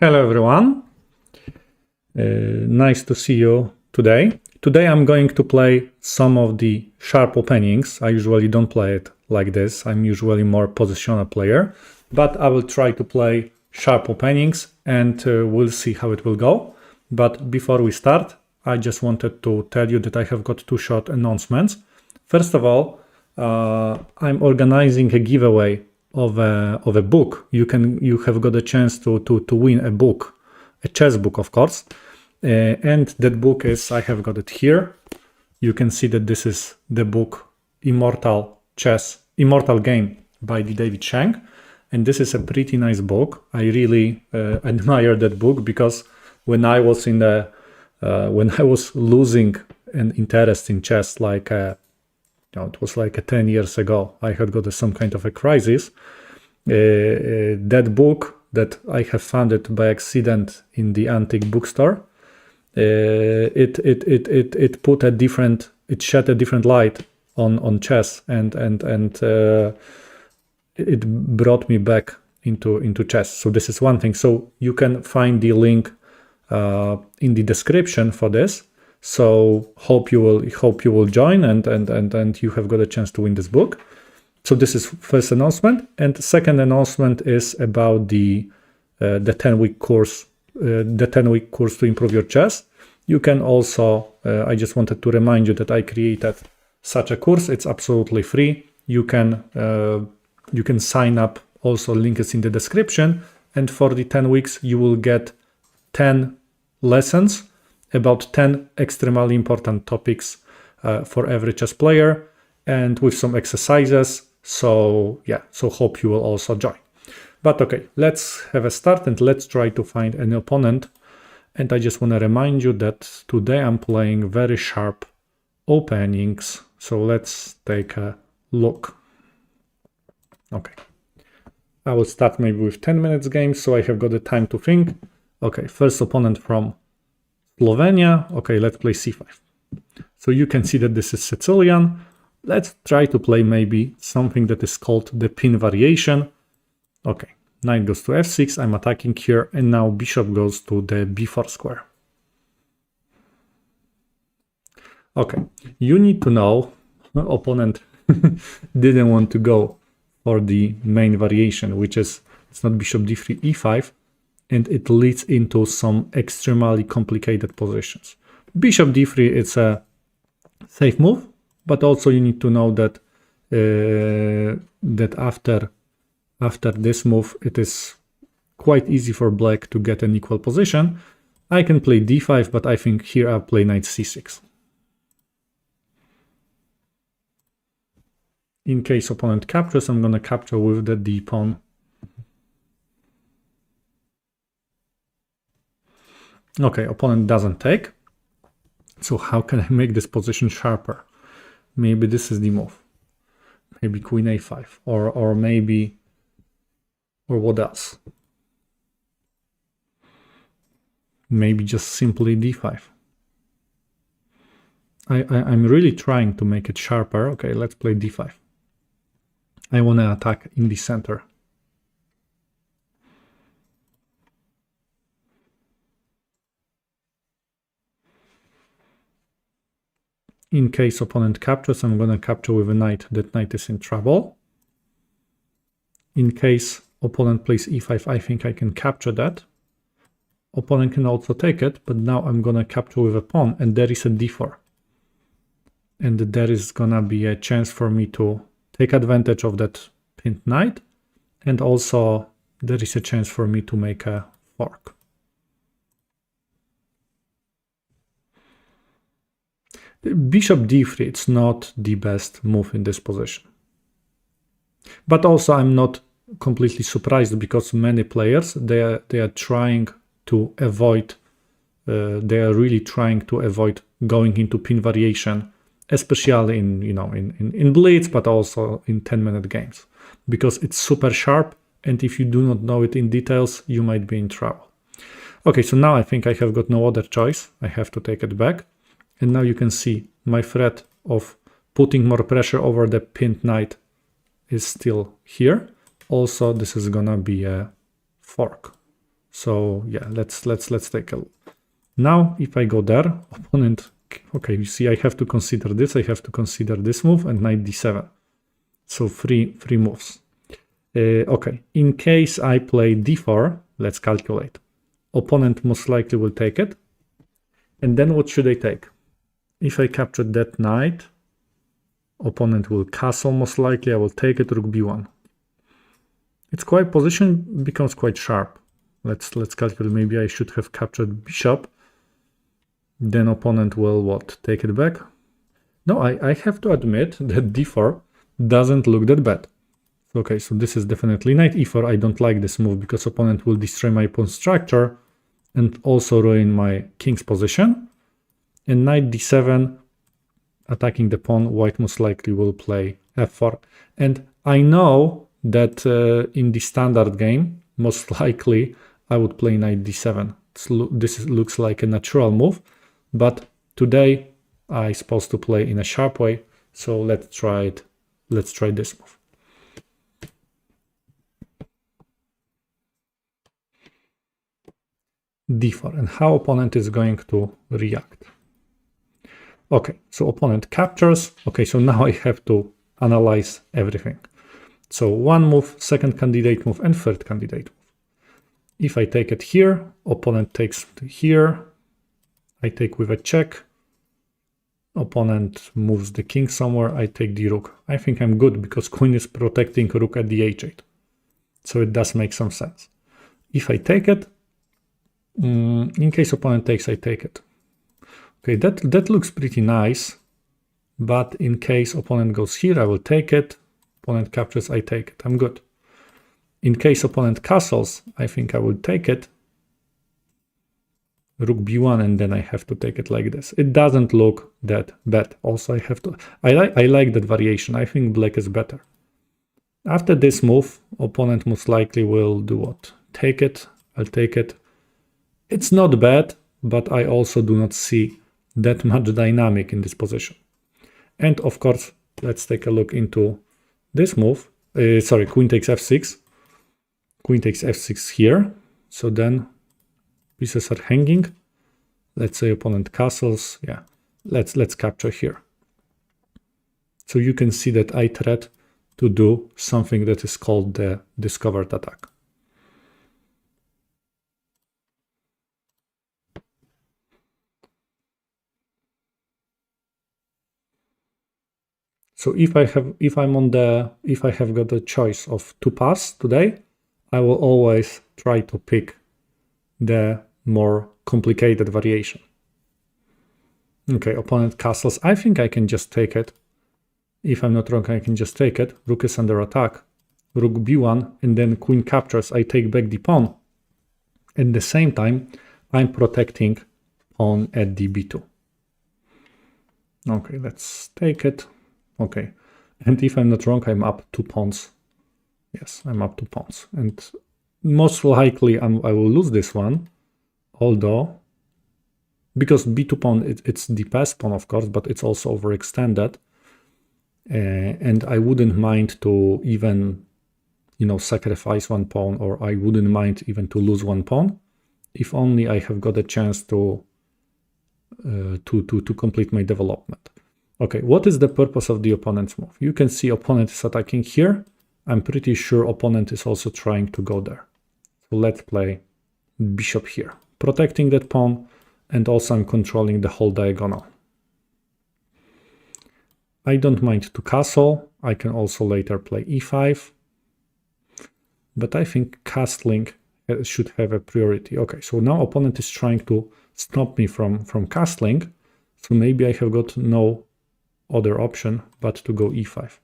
Hello everyone, nice to see you today. Today I'm going to play some of the sharp openings. I usually don't play it like this. I'm usually more positional player, but I will try to play sharp openings and we'll see how it will go. But before we start, I just wanted to tell you that I have got two short announcements. First of all, I'm organizing a giveaway of a book. You have got a chance to win a book, a chess book, of course, and that book is, I have got it here. You can see that this is the book Immortal Game by David Shenk, and this is a pretty nice book. I really admire that book because when I was losing an interest in chess, like it was like 10 years ago, I had got some kind of a crisis. That book that I have found it by accident in the antique bookstore, it shed a different light on chess and it brought me back into chess. So this is one thing. So you can find the link in the description for this. So hope you will join and you have got a chance to win this book. So this is first announcement, and second announcement is about the 10-week course, to improve your chess. You can also I just wanted to remind you that I created such a course. It's absolutely free. You can sign up. Also, link is in the description. And for the 10 weeks, you will get 10 lessons about 10 extremely important topics for every chess player, and with some exercises. So yeah, so hope you will also join. But okay, let's have a start and let's try to find an opponent. And I just want to remind you that today I'm playing very sharp openings. So let's take a look. Okay, I will start maybe with 10 minutes game, so I have got the time to think. Okay, first opponent from Slovenia. Okay, let's play c5. So you can see that this is Sicilian. Let's try to play maybe something that is called the pin variation. Okay, knight goes to f6. I'm attacking here, and now bishop goes to the b4 square. Okay, you need to know, opponent didn't want to go for the main variation, which is, it's not bishop d3, e5, and it leads into some extremely complicated positions. Bishop d3, it's a safe move, but also you need to know that after this move, it is quite easy for black to get an equal position. I can play d5, but I think here I'll play knight c6. In case opponent captures, I'm going to capture with the d pawn. Okay, opponent doesn't take. So how can I make this position sharper? Maybe this is the move. Maybe queen a5, or maybe, or what else? Maybe just simply d5. I'm really trying to make it sharper. Okay, let's play d5. I want to attack in the center. In case opponent captures, I'm going to capture with a knight. That knight is in trouble. In case opponent plays e5, I think I can capture that. Opponent can also take it, but now I'm going to capture with a pawn, and there is a d4. And there is going to be a chance for me to take advantage of that pinned knight, and also there is a chance for me to make a fork. Bishop d3, it's not the best move in this position. But also I'm not completely surprised, because many players, they are trying to avoid, they are really trying to avoid going into pin variation, especially in blitz, but also in 10-minute games, because it's super sharp, and if you do not know it in details, you might be in trouble. Okay, so now I think I have got no other choice. I have to take it back. And now you can see my threat of putting more pressure over the pinned knight is still here. Also, this is gonna be a fork. So yeah, let's take a look. Now, if I go there, opponent, okay, you see, I have to consider this, I have to consider this move and knight d7. So three moves. Okay, in case I play d4, let's calculate. Opponent most likely will take it. And then what should I take? If I capture that knight, opponent will castle most likely, I will take it, rook b1. It's quite, position becomes quite sharp. Let's calculate, maybe I should have captured bishop. Then opponent will what? Take it back? No, I have to admit that d4 doesn't look that bad. Okay, so this is definitely knight e4. I don't like this move because opponent will destroy my pawn structure and also ruin my king's position. And knight d7, attacking the pawn, white most likely will play f4. And I know that in the standard game, most likely I would play knight d7. This looks like a natural move, but today I'm supposed to play in a sharp way. So let's try it. Let's try this move. d4, and how opponent is going to react. Okay, so opponent captures. Okay, so now I have to analyze everything. So one move, second candidate move, and third candidate move. If I take it here, opponent takes here. I take with a check. Opponent moves the king somewhere. I take the rook. I think I'm good because queen is protecting rook at the h8. So it does make some sense. If I take it, in case opponent takes, I take it. Okay, that looks pretty nice. But in case opponent goes here, I will take it. Opponent captures, I take it. I'm good. In case opponent castles, I think I will take it. Rook b1, and then I have to take it like this. It doesn't look that bad. Also, I have to. I like that variation. I think black is better. After this move, opponent most likely will do what? Take it. I'll take it. It's not bad, but I also do not see that much dynamic in this position. And of course, let's take a look into this move. Sorry, queen takes f6. Queen takes f6 here. So then pieces are hanging. Let's say opponent castles. Yeah, let's capture here. So you can see that I tried to do something that is called the discovered attack. So if I have got a choice of two paths today, I will always try to pick the more complicated variation. Okay, opponent castles. I think I can just take it. If I'm not wrong, I can just take it. Rook is under attack. Rook b1, and then queen captures. I take back the pawn. At the same time, I'm protecting pawn at the b2. Okay, let's take it. Okay, and if I'm not wrong, I'm up 2 pawns. Yes, I'm up 2 pawns. And most likely I will lose this one. Although, because b2 pawn, it's the passed pawn, of course, but it's also overextended. And I wouldn't mind to even, sacrifice 1 pawn, or I wouldn't mind even to lose 1 pawn, if only I have got a chance to complete my development. Okay, what is the purpose of the opponent's move? You can see opponent is attacking here. I'm pretty sure opponent is also trying to go there. So let's play bishop here, protecting that pawn, and also I'm controlling the whole diagonal. I don't mind to castle. I can also later play e5. But I think castling should have a priority. Okay, so now opponent is trying to stop me from castling. So maybe I have got no other option but to go e5.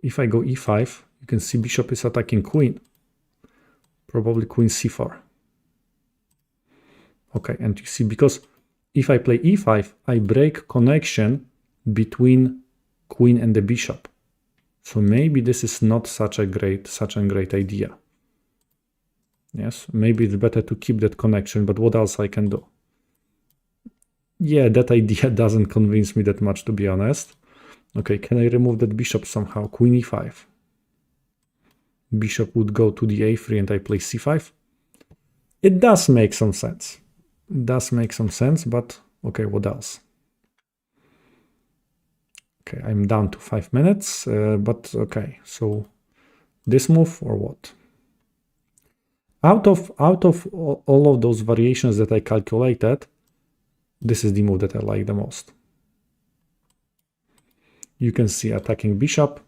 If I go e5, you can see bishop is attacking queen. Probably queen c4. Okay, and you see, because if I play e5, I break connection between queen and the bishop. So maybe this is not such a great idea. Yes, maybe it's better to keep that connection, but what else I can do? Yeah, that idea doesn't convince me that much, to be honest. Okay, can I remove that bishop somehow? Queen e5. Bishop would go to the a3 and I play c5. It does make some sense. It does make some sense, but okay, what else? Okay, I'm down to 5 minutes, but okay, so this move or what? Out of all of those variations that I calculated, this is the move that I like the most. You can see attacking bishop.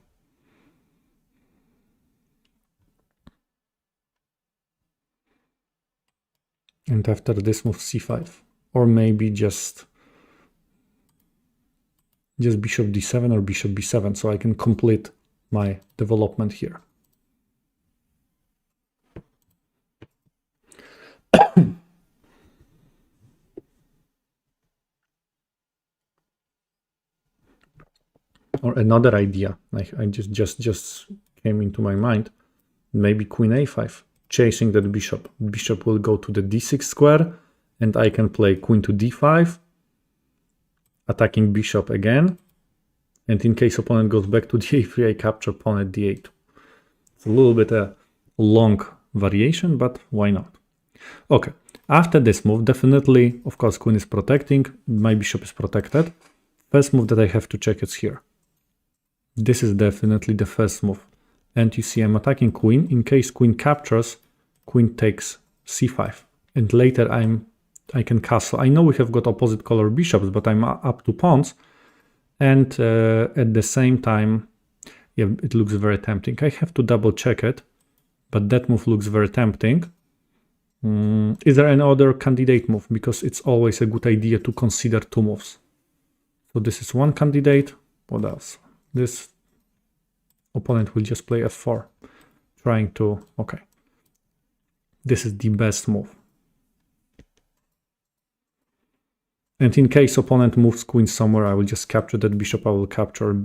And after this move c5, or maybe just bishop d7 or bishop b7, so I can complete my development here. Or another idea, like I just came into my mind, maybe queen a5, chasing that bishop. Bishop will go to the d6 square, and I can play queen to d5, attacking bishop again, and in case opponent goes back to d3, I capture pawn at d8. It's a little bit a long variation, but why not? Okay, after this move, definitely, of course, queen is protecting, my bishop is protected. First move that I have to check is here. This is definitely the first move. And you see I'm attacking queen. In case queen captures, queen takes c5. And later I can castle. I know we have got opposite color bishops, but I'm up to pawns. And at the same time, yeah, it looks very tempting. I have to double check it, but that move looks very tempting. Is there any other candidate move? Because it's always a good idea to consider two moves. So this is one candidate. What else? This opponent will just play f4, trying to, okay. This is the best move. And in case opponent moves queen somewhere, I will just capture that bishop. I will capture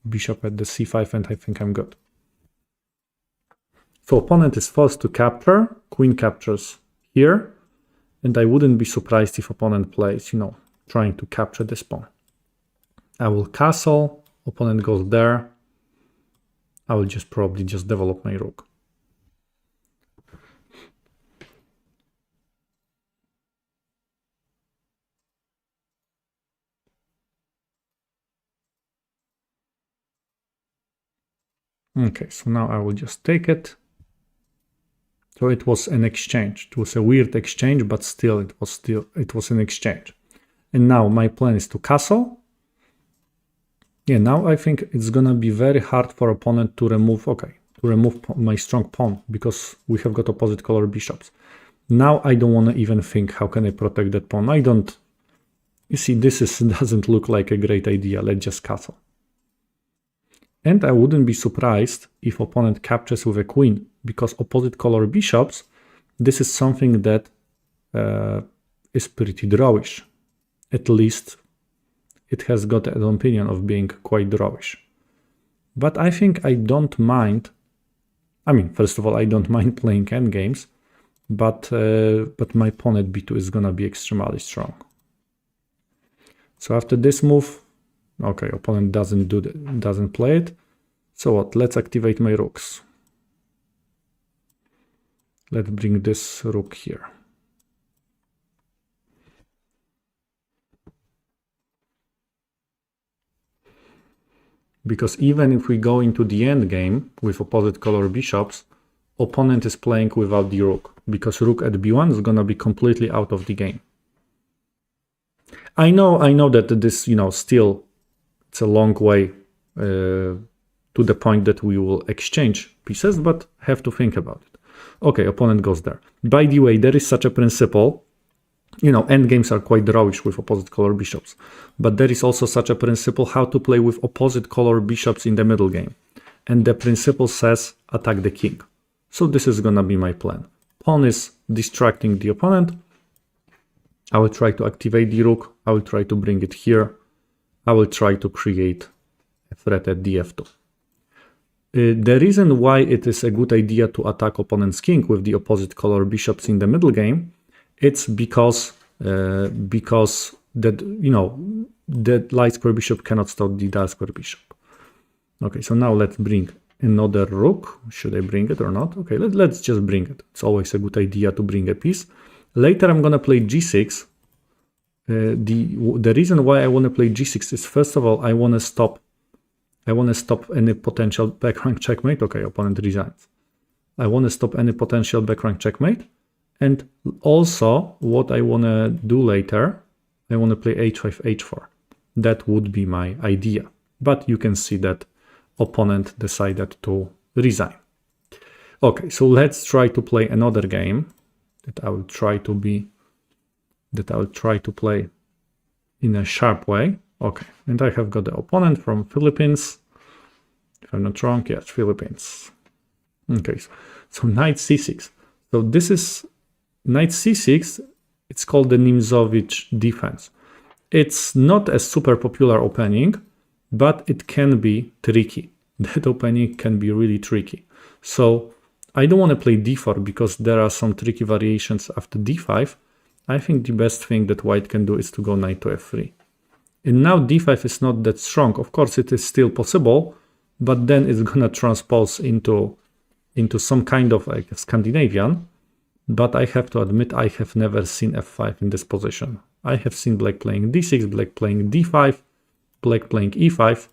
bishop at the c5, and I think I'm good. So opponent is forced to capture, queen captures here, and I wouldn't be surprised if opponent plays, trying to capture this pawn. I will castle. Opponent goes there. I will probably develop my rook. Okay, so now I will just take it. So it was an exchange. It was a weird exchange, but still it was an exchange. And now my plan is to castle. Yeah, now I think it's gonna be very hard for opponent to remove, my strong pawn, because we have got opposite color bishops. Now I don't want to even think how can I protect that pawn. You see, doesn't look like a great idea. Let's just castle. And I wouldn't be surprised if opponent captures with a queen, because opposite color bishops, this is something that is pretty drawish. At least it has got an opinion of being quite drawish. But I think I don't mind. I mean, first of all, I don't mind playing endgames, but my pawn at b2 is gonna be extremely strong. So after this move, okay, opponent doesn't play it. So what? Let's activate my rooks. Let's bring this rook here. Because even if we go into the end game with opposite color bishops, opponent is playing without the rook, because rook at b1 is gonna be completely out of the game. I know that this, still it's a long way to the point that we will exchange pieces, but have to think about it. Okay, opponent goes there. By the way, there is such a principle. Endgames are quite drawish with opposite color bishops, but there is also such a principle how to play with opposite color bishops in the middle game. And the principle says attack the king. So this is gonna be my plan. Pawn is distracting the opponent. I will try to activate the rook. I will try to bring it here. I will try to create a threat at df2. The reason why it is a good idea to attack opponent's king with the opposite color bishops in the middle game, it's because that the light square bishop cannot stop the dark square bishop. Okay, so now let's bring another rook. Should I bring it or not? Okay, let's just bring it. It's always a good idea to bring a piece. Later I'm gonna play g6. The reason why I want to play g6 is, first of all, I want to stop any potential back rank checkmate. Okay, opponent resigns. I want to stop any potential back rank checkmate. And also what I want to do later, I want to play h5, h4. That would be my idea. But you can see that opponent decided to resign. Okay, so let's try to play another game that I will try to play in a sharp way. Okay, and I have got the opponent from Philippines. If I'm not wrong, yes, Philippines. Okay, so knight c6. So this is knight c6. It's called the Nimzowicz defense. It's not a super popular opening, but it can be tricky. That opening can be really tricky. So I don't want to play d4 because there are some tricky variations after d5. I think the best thing that white can do is to go knight to f3. And now d5 is not that strong. Of course, it is still possible, but then it's gonna transpose into some kind of like Scandinavian. But I have to admit, I have never seen f5 in this position. I have seen black playing d6, black playing d5, black playing e5,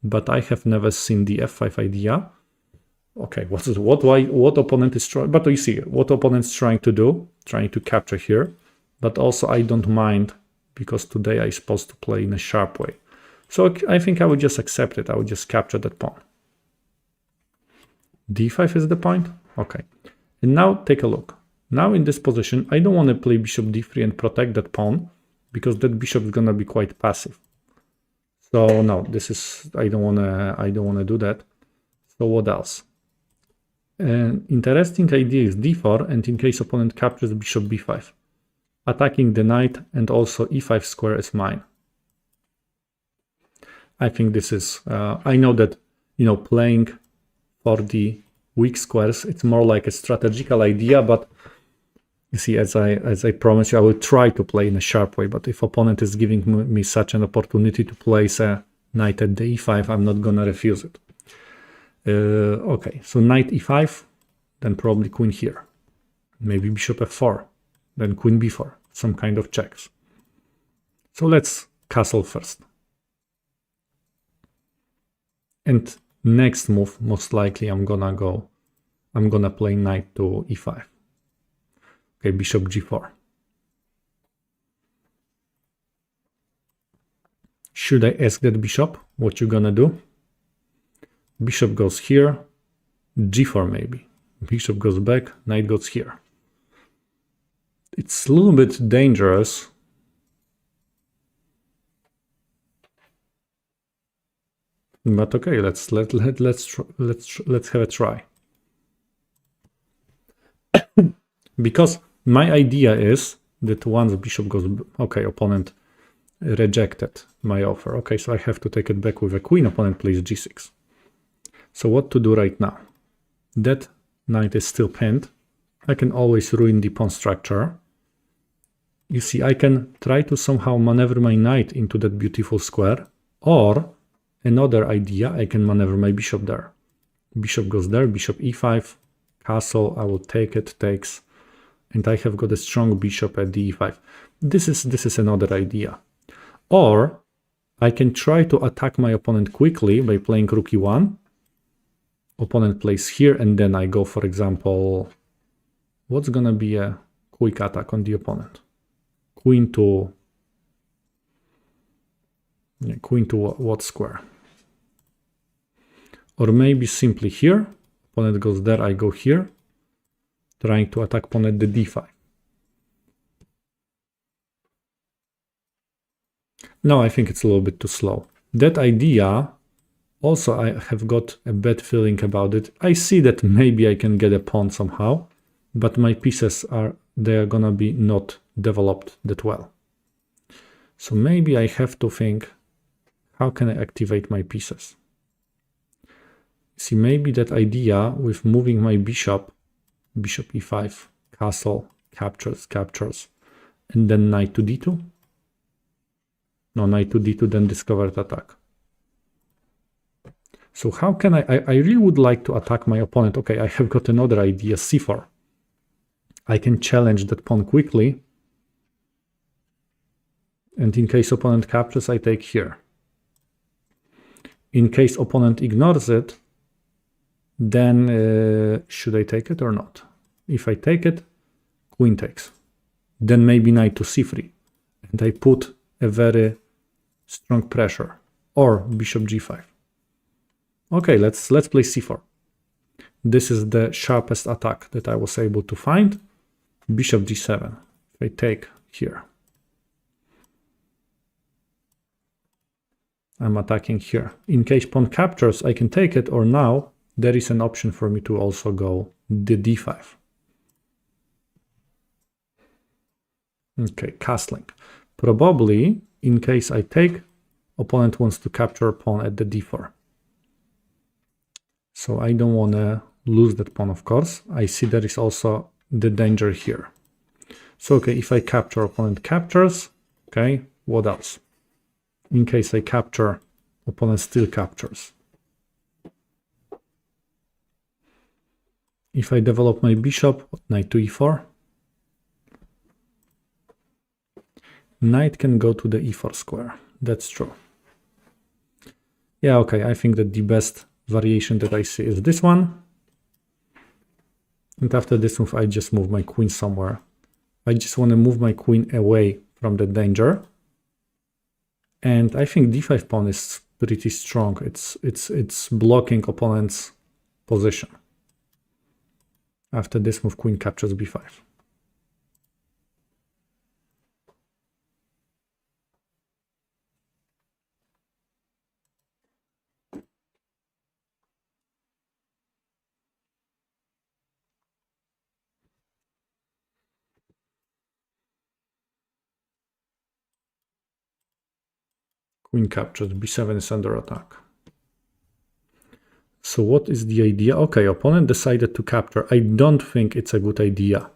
but I have never seen the f5 idea. Okay, what opponent is trying? But you see what opponent is trying to do, trying to capture here. But also I don't mind, because today I'm supposed to play in a sharp way. So I think I would just accept it. I would just capture that pawn. d5 is the point. Okay, and now take a look. Now in this position, I don't want to play bishop d3 and protect that pawn, because that bishop is gonna be quite passive. So no, this is, I don't wanna do that. So what else? An interesting idea is d4, and in case opponent captures bishop b5, attacking the knight, and also e5 square is mine. I think this is, I know that, you know, playing for the weak squares, it's more like a strategical idea, but you see, as I promised you, I will try to play in a sharp way, but if opponent is giving me such an opportunity to place a knight at the e5, I'm not gonna refuse it. Okay, so knight e5, then probably queen here. Maybe bishop f4, then queen b4, some kind of checks. So let's castle first. And next move, most likely I'm gonna play knight to e5. Okay, bishop g4. Should I ask that bishop what you're gonna do? Bishop goes here, g4 maybe. Bishop goes back, knight goes here. It's a little bit dangerous. But okay, let's have a try. Because my idea is that once bishop goes, okay, opponent rejected my offer. Okay, so I have to take it back with a queen. Opponent plays g6. So what to do right now? That knight is still pinned. I can always ruin the pawn structure. You see, I can try to somehow maneuver my knight into that beautiful square, or another idea, I can maneuver my bishop there. Bishop goes there, bishop e5, castle, I will take it, takes, and I have got a strong bishop at the e5. This is another idea. Or I can try to attack my opponent quickly by playing rook e1. Opponent plays here, and then I go, for example, what's gonna be a quick attack on the opponent? Queen to what square? Or maybe simply here, opponent goes there, I go here, trying to attack pawn at the d5. No, I think it's a little bit too slow. That idea, also I have got a bad feeling about it. I see that maybe I can get a pawn somehow, but my pieces they're gonna be not developed that well. So maybe I have to think, how can I activate my pieces? See, maybe that idea with moving my bishop e5, castle, captures, and then knight to d2. No, knight to d2, then discovered attack. So how can I really would like to attack my opponent. Okay, I have got another idea, c4. I can challenge that pawn quickly. And in case opponent captures, I take here. In case opponent ignores it, then should I take it or not? If I take it, queen takes. Then maybe knight to c3. And I put a very strong pressure. Or bishop g5. Okay, let's play c4. This is the sharpest attack that I was able to find. Bishop g7. If I take here, I'm attacking here. In case pawn captures, I can take it, or now there is an option for me to also go the d5. Okay, castling. Probably, in case I take, opponent wants to capture a pawn at the d4. So I don't want to lose that pawn, of course. I see there is also the danger here. So, okay, if I capture, opponent captures. Okay, what else? In case I capture, opponent still captures. If I develop my bishop, knight to e4. Knight can go to the e4 square. That's true. Yeah, okay, I think that the best variation that I see is this one. And after this move, I just move my queen somewhere. I just want to move my queen away from the danger. And I think d5 pawn is pretty strong. It's blocking opponent's position. After this move, queen captures b5. Queen captures, b7 is under attack. So what is the idea? Okay, opponent decided to capture. I don't think it's a good idea.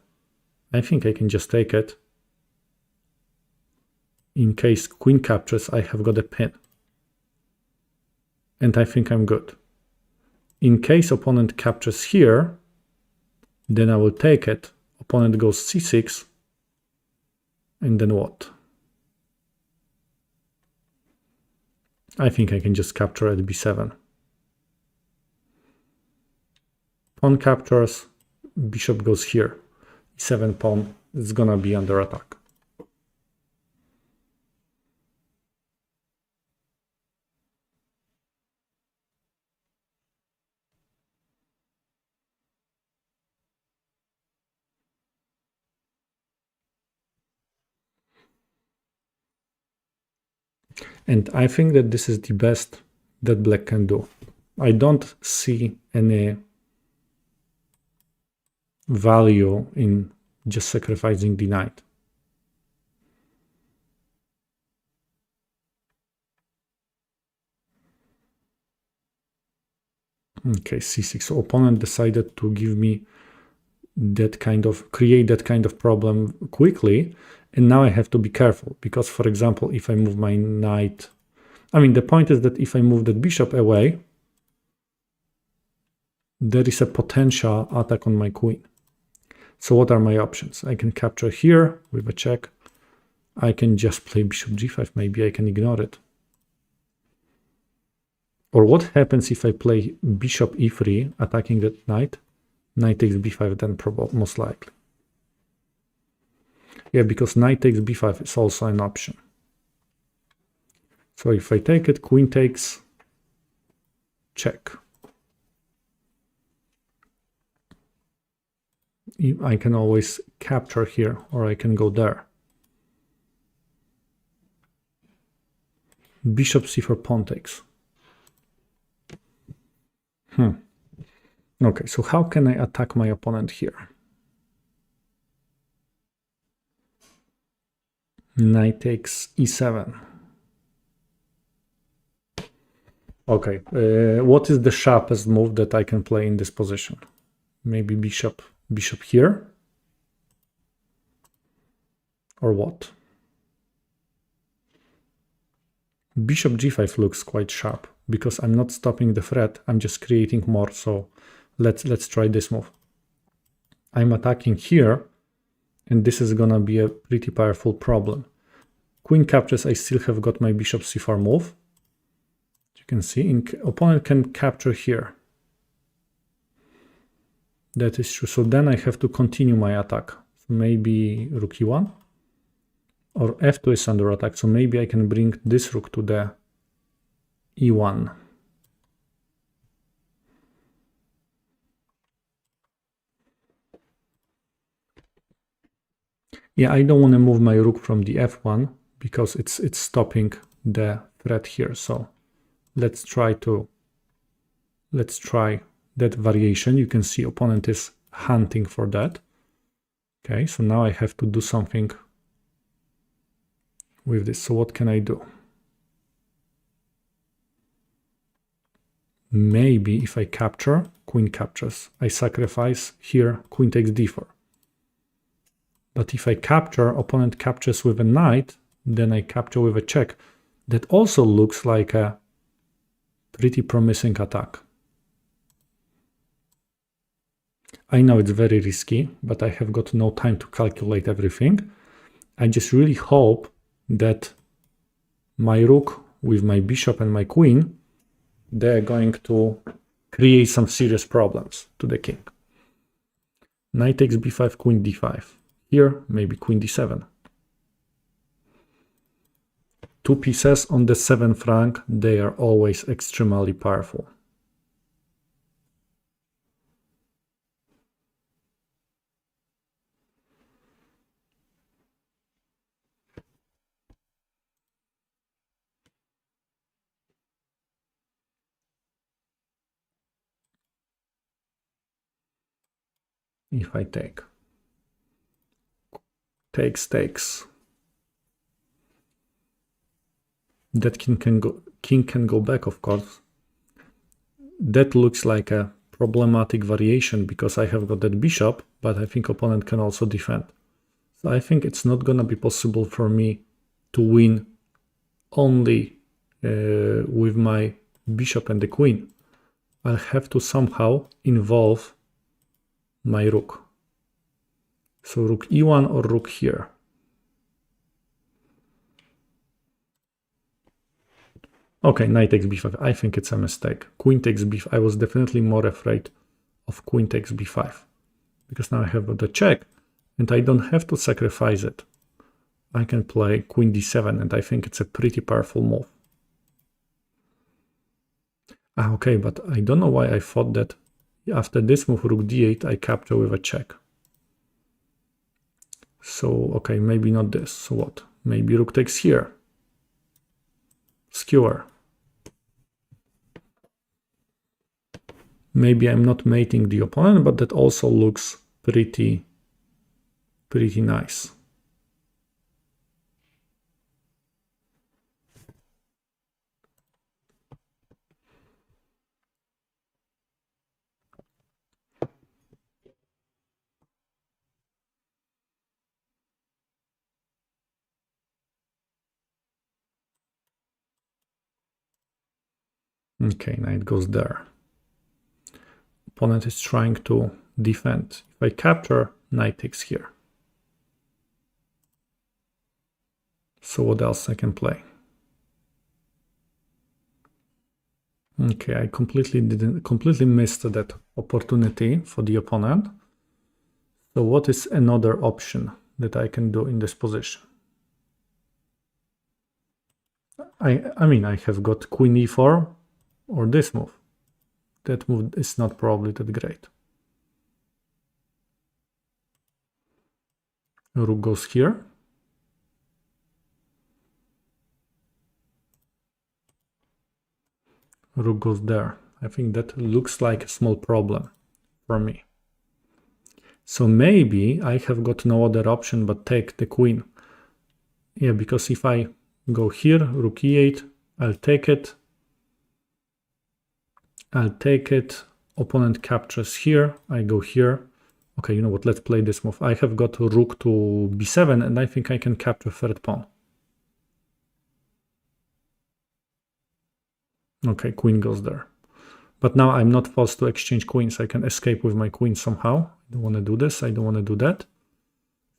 I think I can just take it. In case queen captures, I have got a pin. And I think I'm good. In case opponent captures here, then I will take it. Opponent goes c6. And then what? I think I can just capture at b7. Pawn captures, bishop goes here. e7 pawn is gonna be under attack. And I think that this is the best that black can do. I don't see any value in just sacrificing the knight. Okay, c6. So opponent decided to give me that kind of, create that kind of problem quickly. And now I have to be careful because, for example, if I move my knight, I mean, the point is that if I move that bishop away, there is a potential attack on my queen. So what are my options? I can capture here with a check. I can just play bishop g5. Maybe I can ignore it. Or what happens if I play bishop e3, attacking that knight? Knight takes b5, then probably most likely. Yeah, because knight takes b5 is also an option. So if I take it, queen takes, check. I can always capture here, or I can go there. Bishop c4 pawn takes. Okay, so how can I attack my opponent here? Knight takes e7. Okay, what is the sharpest move that I can play in this position? Maybe bishop here? Or what? Bishop g5 looks quite sharp. because I'm not stopping the threat, I'm just creating more. So let's try this move. I'm attacking here, and this is gonna be a pretty powerful problem. Queen captures, I still have got my bishop c4 move. You can see opponent can capture here. That is true. So then I have to continue my attack. So maybe rook e1 or f2 is under attack. So maybe I can bring this rook to the e1. Yeah, I don't want to move my rook from the f1 because it's stopping the threat here. So let's try that variation. You can see opponent is hunting for that. Okay, so now I have to do something with this. So what can I do? Maybe if I capture, queen captures. I sacrifice here, queen takes d4. But if I capture, opponent captures with a knight, then I capture with a check. That also looks like a pretty promising attack. I know it's very risky, but I have got no time to calculate everything. I just really hope that my rook with my bishop and my queen, they're going to create some serious problems to the king. Knight takes b5, queen d5. Here, maybe queen d7. Two pieces on the 7th rank, they are always extremely powerful. If I take. Takes. That king can go back, of course. That looks like a problematic variation because I have got that bishop, but I think opponent can also defend. So I think it's not gonna be possible for me to win only with my bishop and the queen. I'll have to somehow involve my rook. So rook e1 or rook here. Okay, knight takes b5. I think it's a mistake. Queen takes b5. I was definitely more afraid of queen takes b5 because now I have the check and I don't have to sacrifice it. I can play queen d7 and I think it's a pretty powerful move. Okay, but I don't know why I thought that after this move, rook d8, I capture with a check. So, okay, maybe not this. So what? Maybe rook takes here. Skewer. Maybe I'm not mating the opponent, but that also looks pretty nice. Okay, knight goes there. Opponent is trying to defend. If I capture, knight takes here. So what else I can play? Okay, I completely missed that opportunity for the opponent. So what is another option that I can do in this position? I mean, I have got queen e4 or this move. That move is not probably that great. Rook goes here. Rook goes there. I think that looks like a small problem for me. So maybe I have got no other option but take the queen. Yeah, because if I go here, rook e8, I'll take it. Opponent captures here. I go here. Okay, you know what? Let's play this move. I have got rook to b7 and I think I can capture third pawn. Okay, queen goes there. But now I'm not forced to exchange queens. I can escape with my queen somehow. I don't want to do this. I don't want to do that.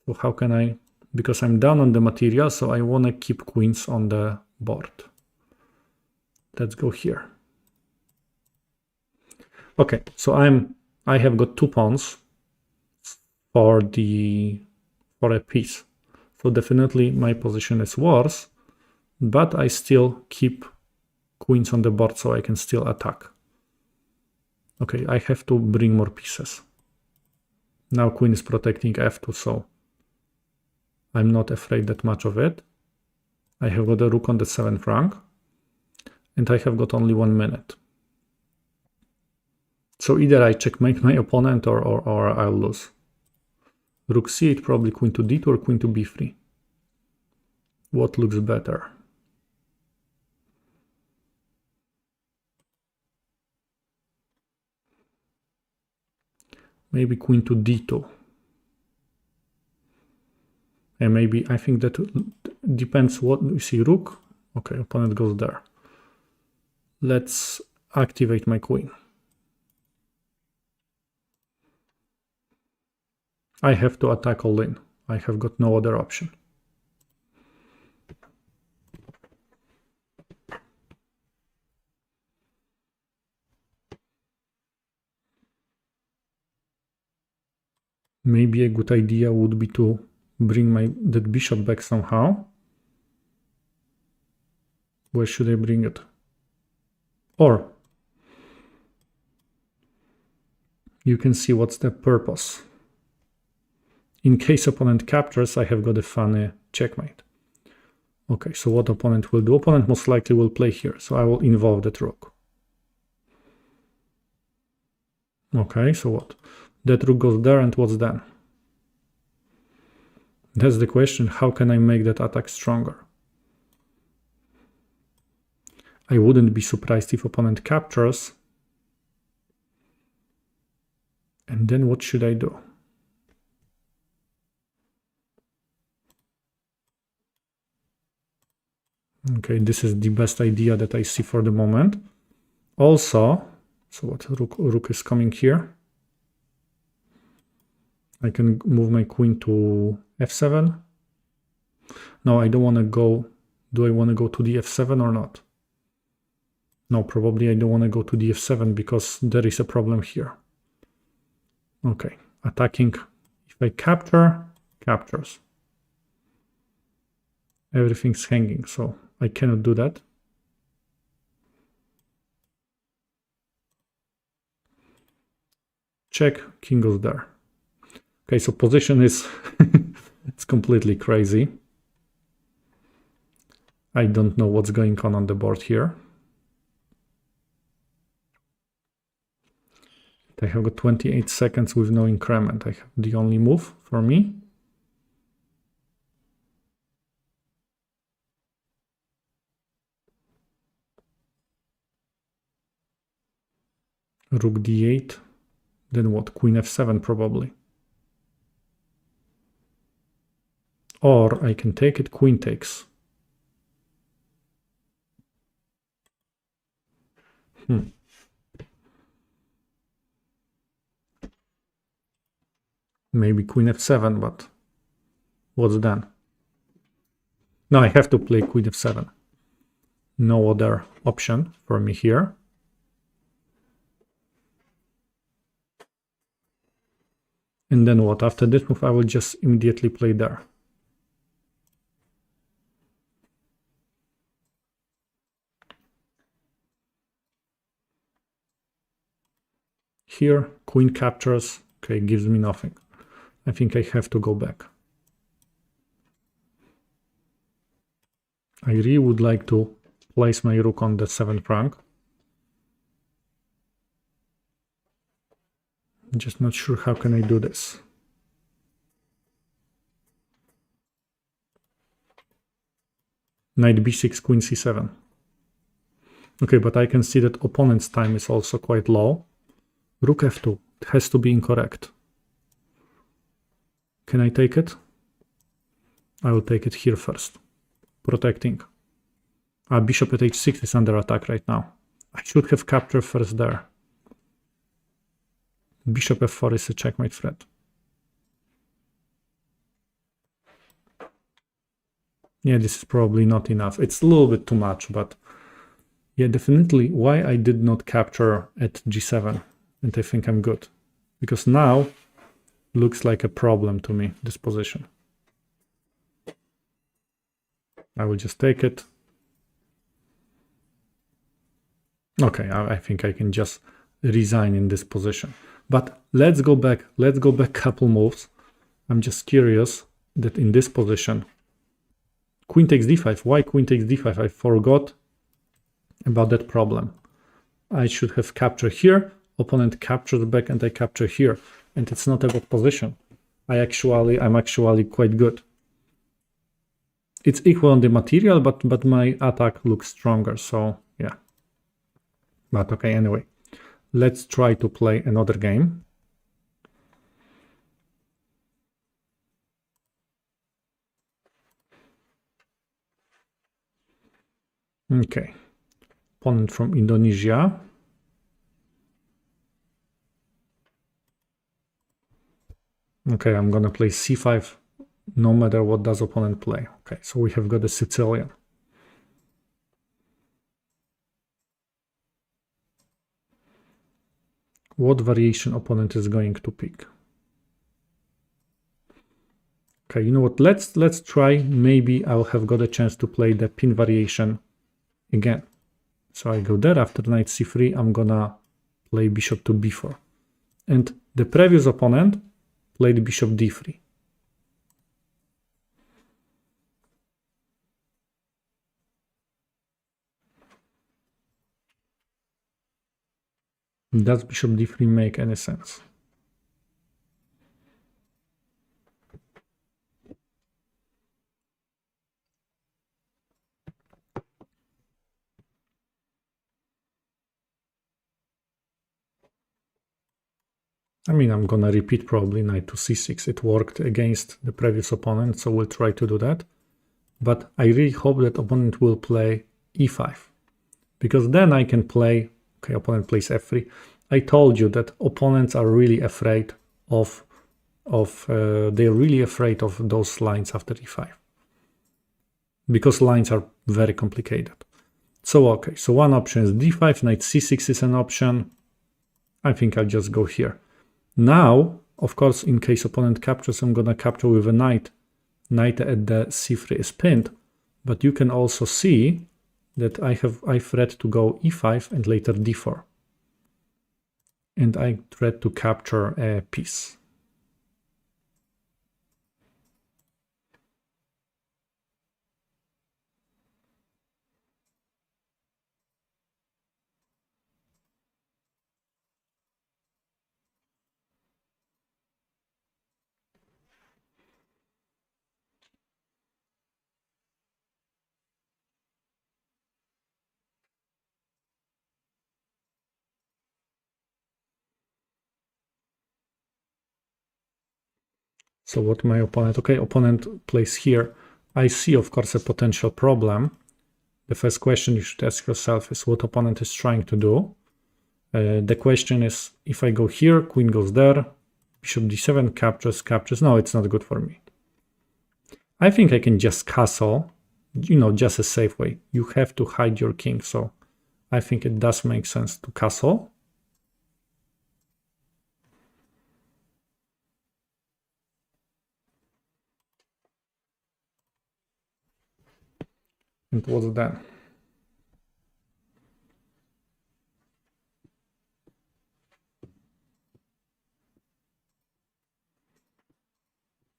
So how can I? Because I'm down on the material, so I want to keep queens on the board. Let's go here. Okay, so I have got 2 pawns for a piece. So definitely my position is worse, but I still keep queens on the board so I can still attack. Okay, I have to bring more pieces. Now queen is protecting f2, so I'm not afraid that much of it. I have got a rook on the 7th rank, and I have got only 1 minute. So either I checkmate my opponent or I'll lose. Rook c8, probably queen to d2 or queen to b3. What looks better? Maybe queen to d2. And maybe, I think that depends what you see. Rook. Okay, opponent goes there. Let's activate my queen. I have to attack all in. I have got no other option. Maybe a good idea would be to bring that bishop back somehow. Where should I bring it? Or you can see what's the purpose. In case opponent captures, I have got a funny checkmate. Okay, so what opponent will do? Opponent most likely will play here, so I will involve that rook. Okay, so what? That rook goes there, and what's then? That's the question. How can I make that attack stronger? I wouldn't be surprised if opponent captures. And then what should I do? Okay, this is the best idea that I see for the moment. Also, so what, rook is coming here. I can move my queen to f7. No, I don't want to go. Do I want to go to the f7 or not? No, probably I don't want to go to the f7 because there is a problem here. Okay, attacking. If I capture, captures. Everything's hanging, so I cannot do that. Check, king goes there. Okay, so position is it's completely crazy. I don't know what's going on the board here. I have got 28 seconds with no increment. I have the only move for me. Rook d8. Then what? Queen f7 probably. Or I can take it, queen takes. Maybe queen f7, but what's then? No, I have to play queen f7. No other option for me here. And then what? After this move, I will just immediately play there. Here, queen captures. Okay, gives me nothing. I think I have to go back. I really would like to place my rook on the 7th rank. I'm just not sure how can I do this. Knight b6, queen c7. Okay, but I can see that opponent's time is also quite low. Rook f2. It has to be incorrect. Can I take it? I will take it here first. Protecting. Bishop at h6 is under attack right now. I should have captured first there. Bishop f4 is a checkmate threat. Yeah, this is probably not enough. It's a little bit too much, but yeah, definitely why I did not capture at g7. And I think I'm good. Because now looks like a problem to me, this position. I will just take it. Okay, I think I can just resign in this position. But let's go back couple moves. I'm just curious that in this position, queen takes d5. Why queen takes d5? I forgot about that problem. I should have captured here, opponent captures back, and I capture here. And it's not a bad position. I'm actually quite good. It's equal on the material, but my attack looks stronger, so yeah. But okay, anyway. Let's try to play another game. Okay. Opponent from Indonesia. Okay, I'm gonna play c5 no matter what does opponent play. Okay, so we have got a Sicilian. What variation opponent is going to pick? Okay, you know what? Let's try. Maybe I'll have got a chance to play the pin variation again. So I go there. After knight c3, I'm gonna play bishop to b4. And the previous opponent played bishop d3. Does bishop d3 make any sense? I mean, I'm gonna repeat probably knight to c6. It worked against the previous opponent, so we'll try to do that. But I really hope that opponent will play e5. Because then I can play, okay, opponent plays f3. I told you that opponents are really afraid of they're really afraid of those lines after e5. Because lines are very complicated. So, okay, so one option is d5, knight c6 is an option. I think I'll just go here. Now, of course, in case opponent captures, I'm gonna capture with a knight. Knight at the c3 is pinned, but you can also see that I threat to go e5 and later d4. And I threat to capture a piece. So what my opponent, okay, opponent plays here. I see, of course, a potential problem. The first question you should ask yourself is what opponent is trying to do. The question is, if I go here, queen goes there, bishop d7 captures. No, it's not good for me. I think I can just castle, you know, just a safe way. You have to hide your king, so I think it does make sense to castle. And what's then?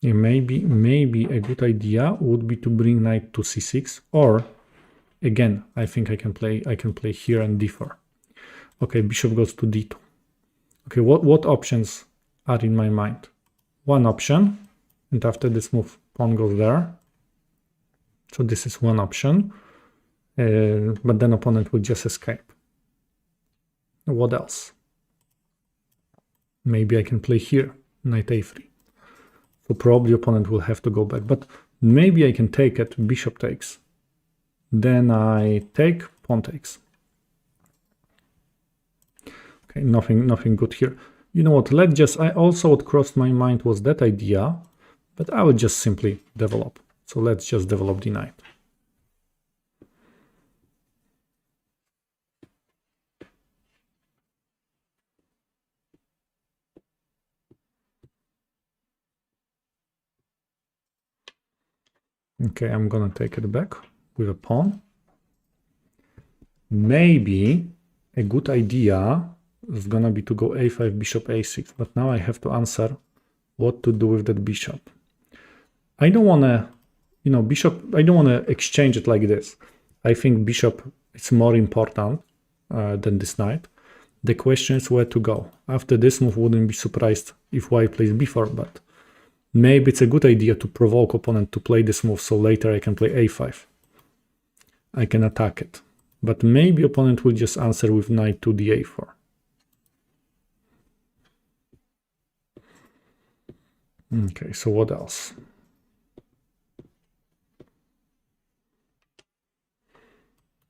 Yeah, maybe a good idea would be to bring knight to c6, or again, I think I can play here and d4. Okay, bishop goes to d2. Okay, what options are in my mind? One option, and after this move, pawn goes there. So this is one option, but then opponent will just escape. What else? Maybe I can play here, knight a3. So probably opponent will have to go back, but maybe I can take it, bishop takes. Then I take, pawn takes. Okay, nothing good here. You know what, let's just, what crossed my mind was that idea, but I will just simply develop. So let's just develop the knight. Okay, I'm gonna take it back with a pawn. Maybe a good idea is gonna be to go a5, bishop a6, but now I have to answer what to do with that bishop. I don't wanna, bishop, I don't wanna exchange it like this. I think bishop is more important than this knight. The question is where to go. After this move, wouldn't be surprised if white plays b4, but maybe it's a good idea to provoke opponent to play this move, so later I can play a5. I can attack it. But maybe opponent will just answer with knight to the a4. Okay, so what else?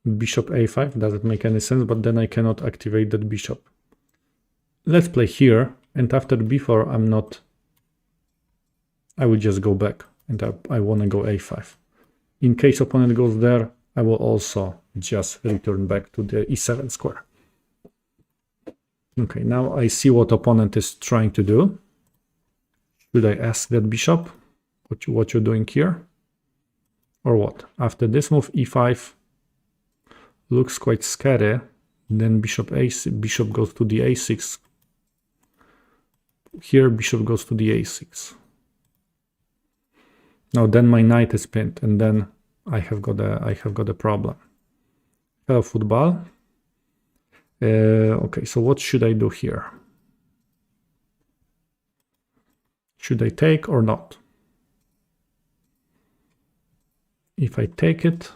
Bishop a5 doesn't make any sense, but then I cannot activate that bishop. Let's play here, and after b4 I will just go back, and I want to go a5. In case opponent goes there, I will also just return back to the e7 square. Okay, now I see what opponent is trying to do. Should I ask that bishop what you're doing here? Or what? After this move, e5 looks quite scary. Then bishop goes to the a6. Here bishop goes to the a6. Now then my knight is pinned, and then I have got a problem. Hello, football. Okay, so what should I do here? Should I take or not? If I take it,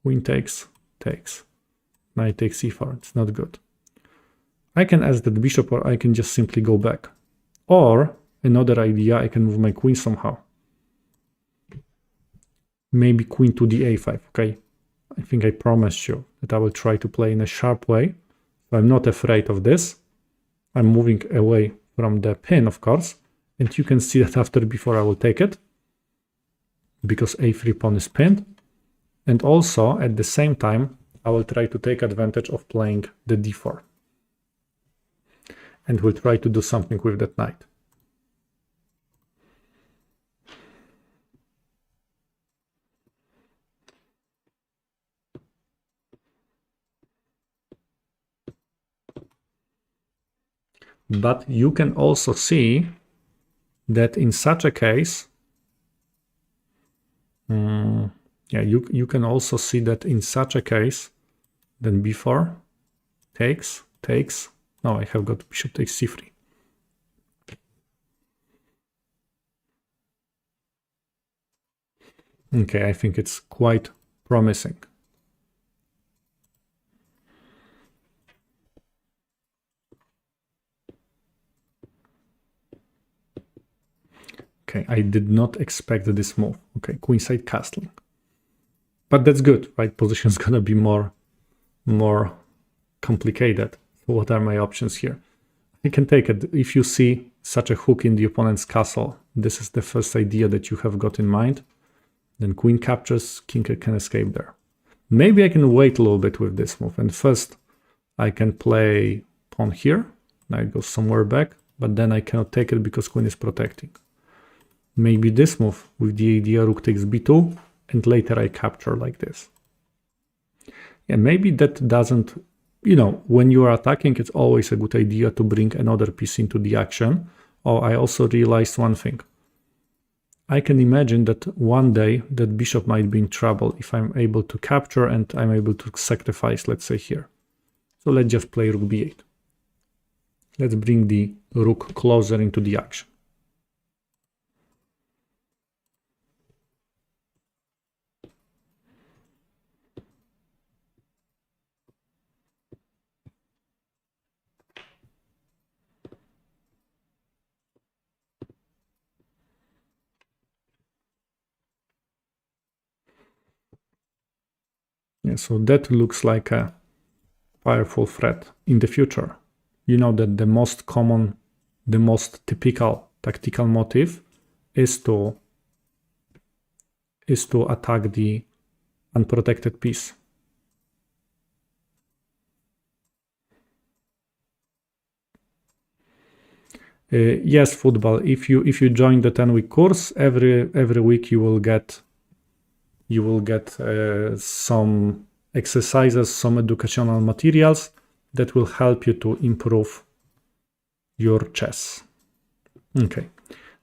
queen takes. Knight takes e4. It's not good. I can ask that bishop, or I can just simply go back. Or another idea, I can move my queen somehow. Maybe queen to the a5. Okay, I think I promised you that I will try to play in a sharp way. So I'm not afraid of this. I'm moving away from the pin, of course, and you can see that after b4 I will take it because a3 pawn is pinned. And also, at the same time, I will try to take advantage of playing the d4. And we'll try to do something with that knight. But you can also see that in such a case, you can also see that in such a case, then b4 takes. Now I have got bishop takes c3. Okay, I think it's quite promising. Okay, I did not expect this move. Okay, queenside castling. But that's good, right? Position's gonna be more complicated. So what are my options here? I can take it. If you see such a hook in the opponent's castle, this is the first idea that you have got in mind. Then queen captures, king can escape there. Maybe I can wait a little bit with this move. And first I can play pawn here. Knight goes somewhere back, but then I cannot take it because queen is protecting. Maybe this move with the idea rook takes b2, and later I capture like this. Yeah, maybe that doesn't, when you are attacking, it's always a good idea to bring another piece into the action. Oh, I also realized one thing. I can imagine that one day that bishop might be in trouble if I'm able to capture and I'm able to sacrifice, let's say here. So let's just play rook b8. Let's bring the rook closer into the action. Yeah, so that looks like a powerful threat in the future. you know that the most common, the most typical tactical motive is to attack the unprotected piece. Yes, football. If you join the 10-week course, every week you will get some exercises, some educational materials that will help you to improve your chess. Okay,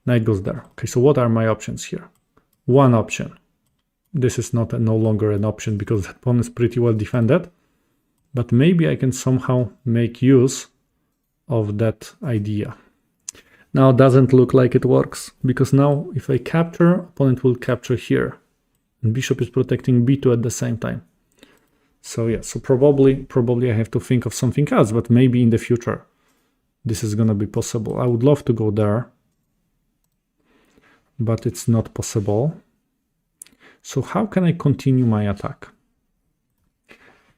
knight goes there. Okay, so what are my options here? One option. This is no longer an option because that pawn is pretty well defended, but maybe I can somehow make use of that idea. Now it doesn't look like it works, because now if I capture, opponent will capture here, and bishop is protecting b2 at the same time. So yeah, so probably I have to think of something else, but maybe in the future this is gonna be possible. I would love to go there, but it's not possible. So how can I continue my attack?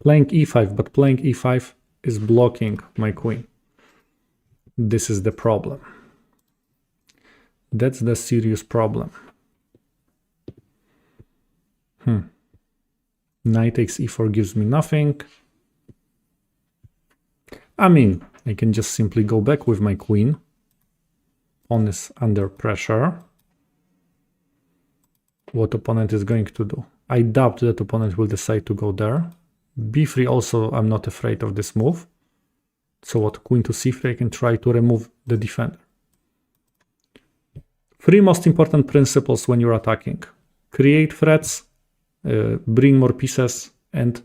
Playing e5, but playing e5 is blocking my queen. This is the problem. That's the serious problem. Knight takes e4 gives me nothing. I mean, I can just simply go back with my queen. Pawn is under pressure. What opponent is going to do? I doubt that opponent will decide to go there. b3 also, I'm not afraid of this move. So what, queen to c3, I can try to remove the defender. Three most important principles when you're attacking. Create threats, bring more pieces, and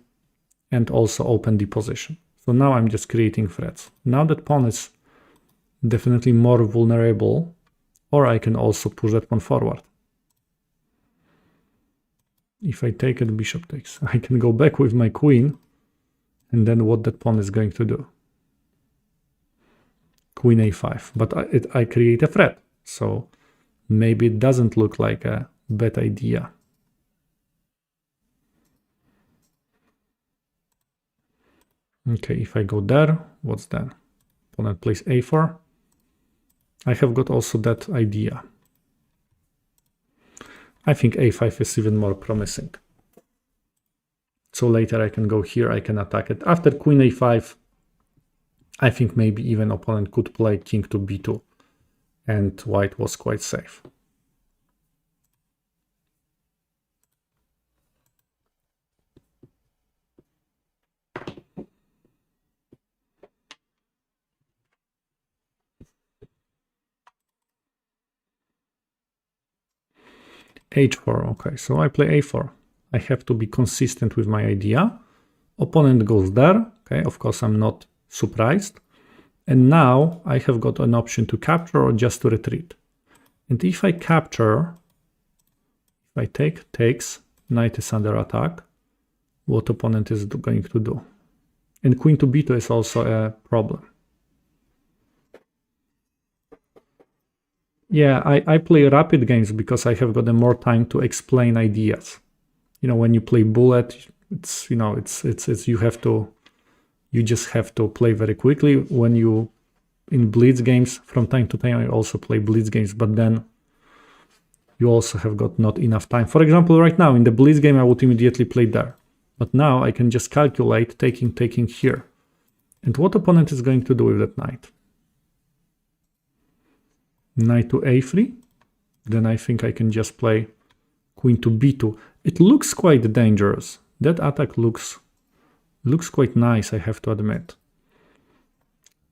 also open the position. So now I'm just creating threats. Now that pawn is definitely more vulnerable, or I can also push that pawn forward. If I take it, bishop takes. I can go back with my queen, and then what that pawn is going to do? Queen a5, but I create a threat. So maybe it doesn't look like a bad idea. Okay, if I go there, what's then? Opponent plays a4. I have got also that idea. I think a5 is even more promising. So later I can go here, I can attack it. After queen a5, I think maybe even opponent could play king to b2, and white was quite safe. h4, okay, so I play a4. I have to be consistent with my idea. Opponent goes there, okay, of course I'm not surprised. And now I have got an option to capture or just to retreat. And if I capture, if I take, takes, knight is under attack, what opponent is going to do? And queen to b2 is also a problem. Yeah, I play rapid games because I have got more time to explain ideas. You know, when you play bullet, it's, you know, it's you just have to play very quickly. When you in blitz games, from time to time I also play blitz games, but then you also have got not enough time. For example, right now in the blitz game I would immediately play there, but now I can just calculate taking here. And what opponent is going to do with that knight? Knight to a3, then I think I can just play queen to b2. It looks quite dangerous. That attack looks quite nice, I have to admit.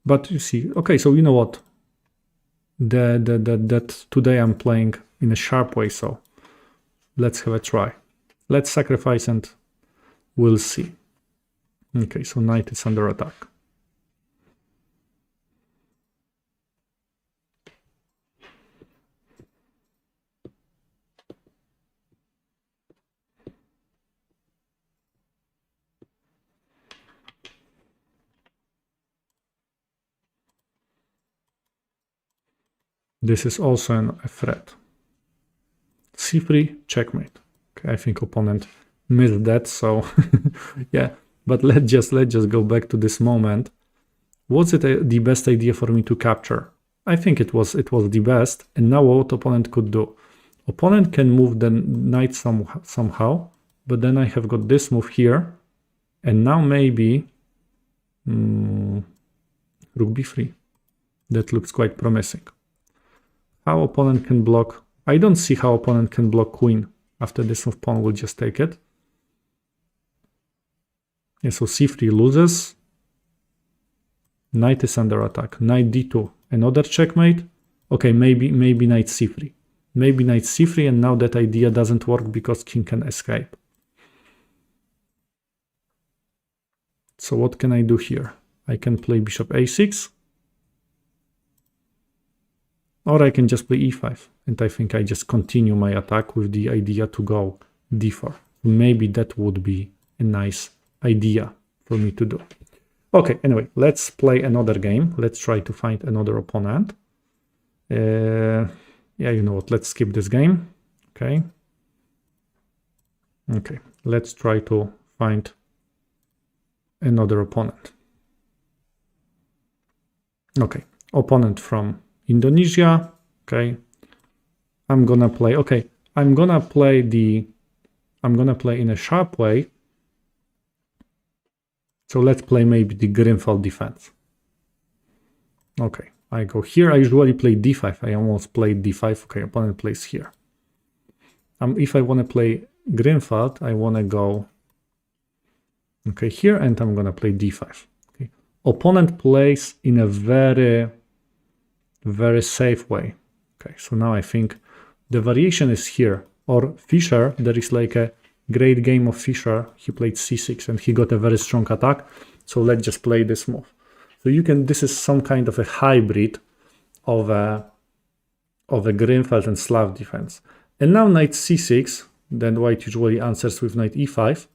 But you see, okay, so you know what? That today I'm playing in a sharp way, so let's have a try. Let's sacrifice and we'll see. Okay, so knight is under attack. This is also a threat. c3, checkmate. Okay, I think opponent missed that, so yeah. But let's just go back to this moment Was it the best idea for me to capture? I think it was the best. And now what opponent could do? Opponent can move the knight somehow, but then I have got this move here. And now maybe rook b3. That looks quite promising. How opponent can block? I don't see how opponent can block queen. After this move, pawn will just take it. Yeah, so c3 loses. Knight is under attack. Knight d2. Another checkmate. Okay, maybe knight c3. Maybe knight c3, and now that idea doesn't work because king can escape. So what can I do here? I can play bishop a6. Or I can just play e5. And I think I just continue my attack with the idea to go d4. Maybe that would be a nice idea for me to do. Okay, anyway, let's play another game. Let's try to find another opponent. Yeah, you know what? Let's skip this game. Okay. Okay, let's try to find another opponent. Okay, opponent from Indonesia. Okay, I'm gonna play. Okay, I'm gonna play in a sharp way. So let's play maybe the Grimfeld defense. Okay, I go here. I usually play d5. I almost played d5. Okay, opponent plays here. If I want to play Grimfeld, I want to go here, and I'm gonna play d5. Okay, opponent plays in a very safe way. Okay, so now I think the variation is here. Or Fischer, there is like a great game of Fischer. He played c6 and he got a very strong attack. So let's just play this move. So you can, this is some kind of a hybrid of a Grimfeld and Slav defense. And now knight c6, then white usually answers with knight e5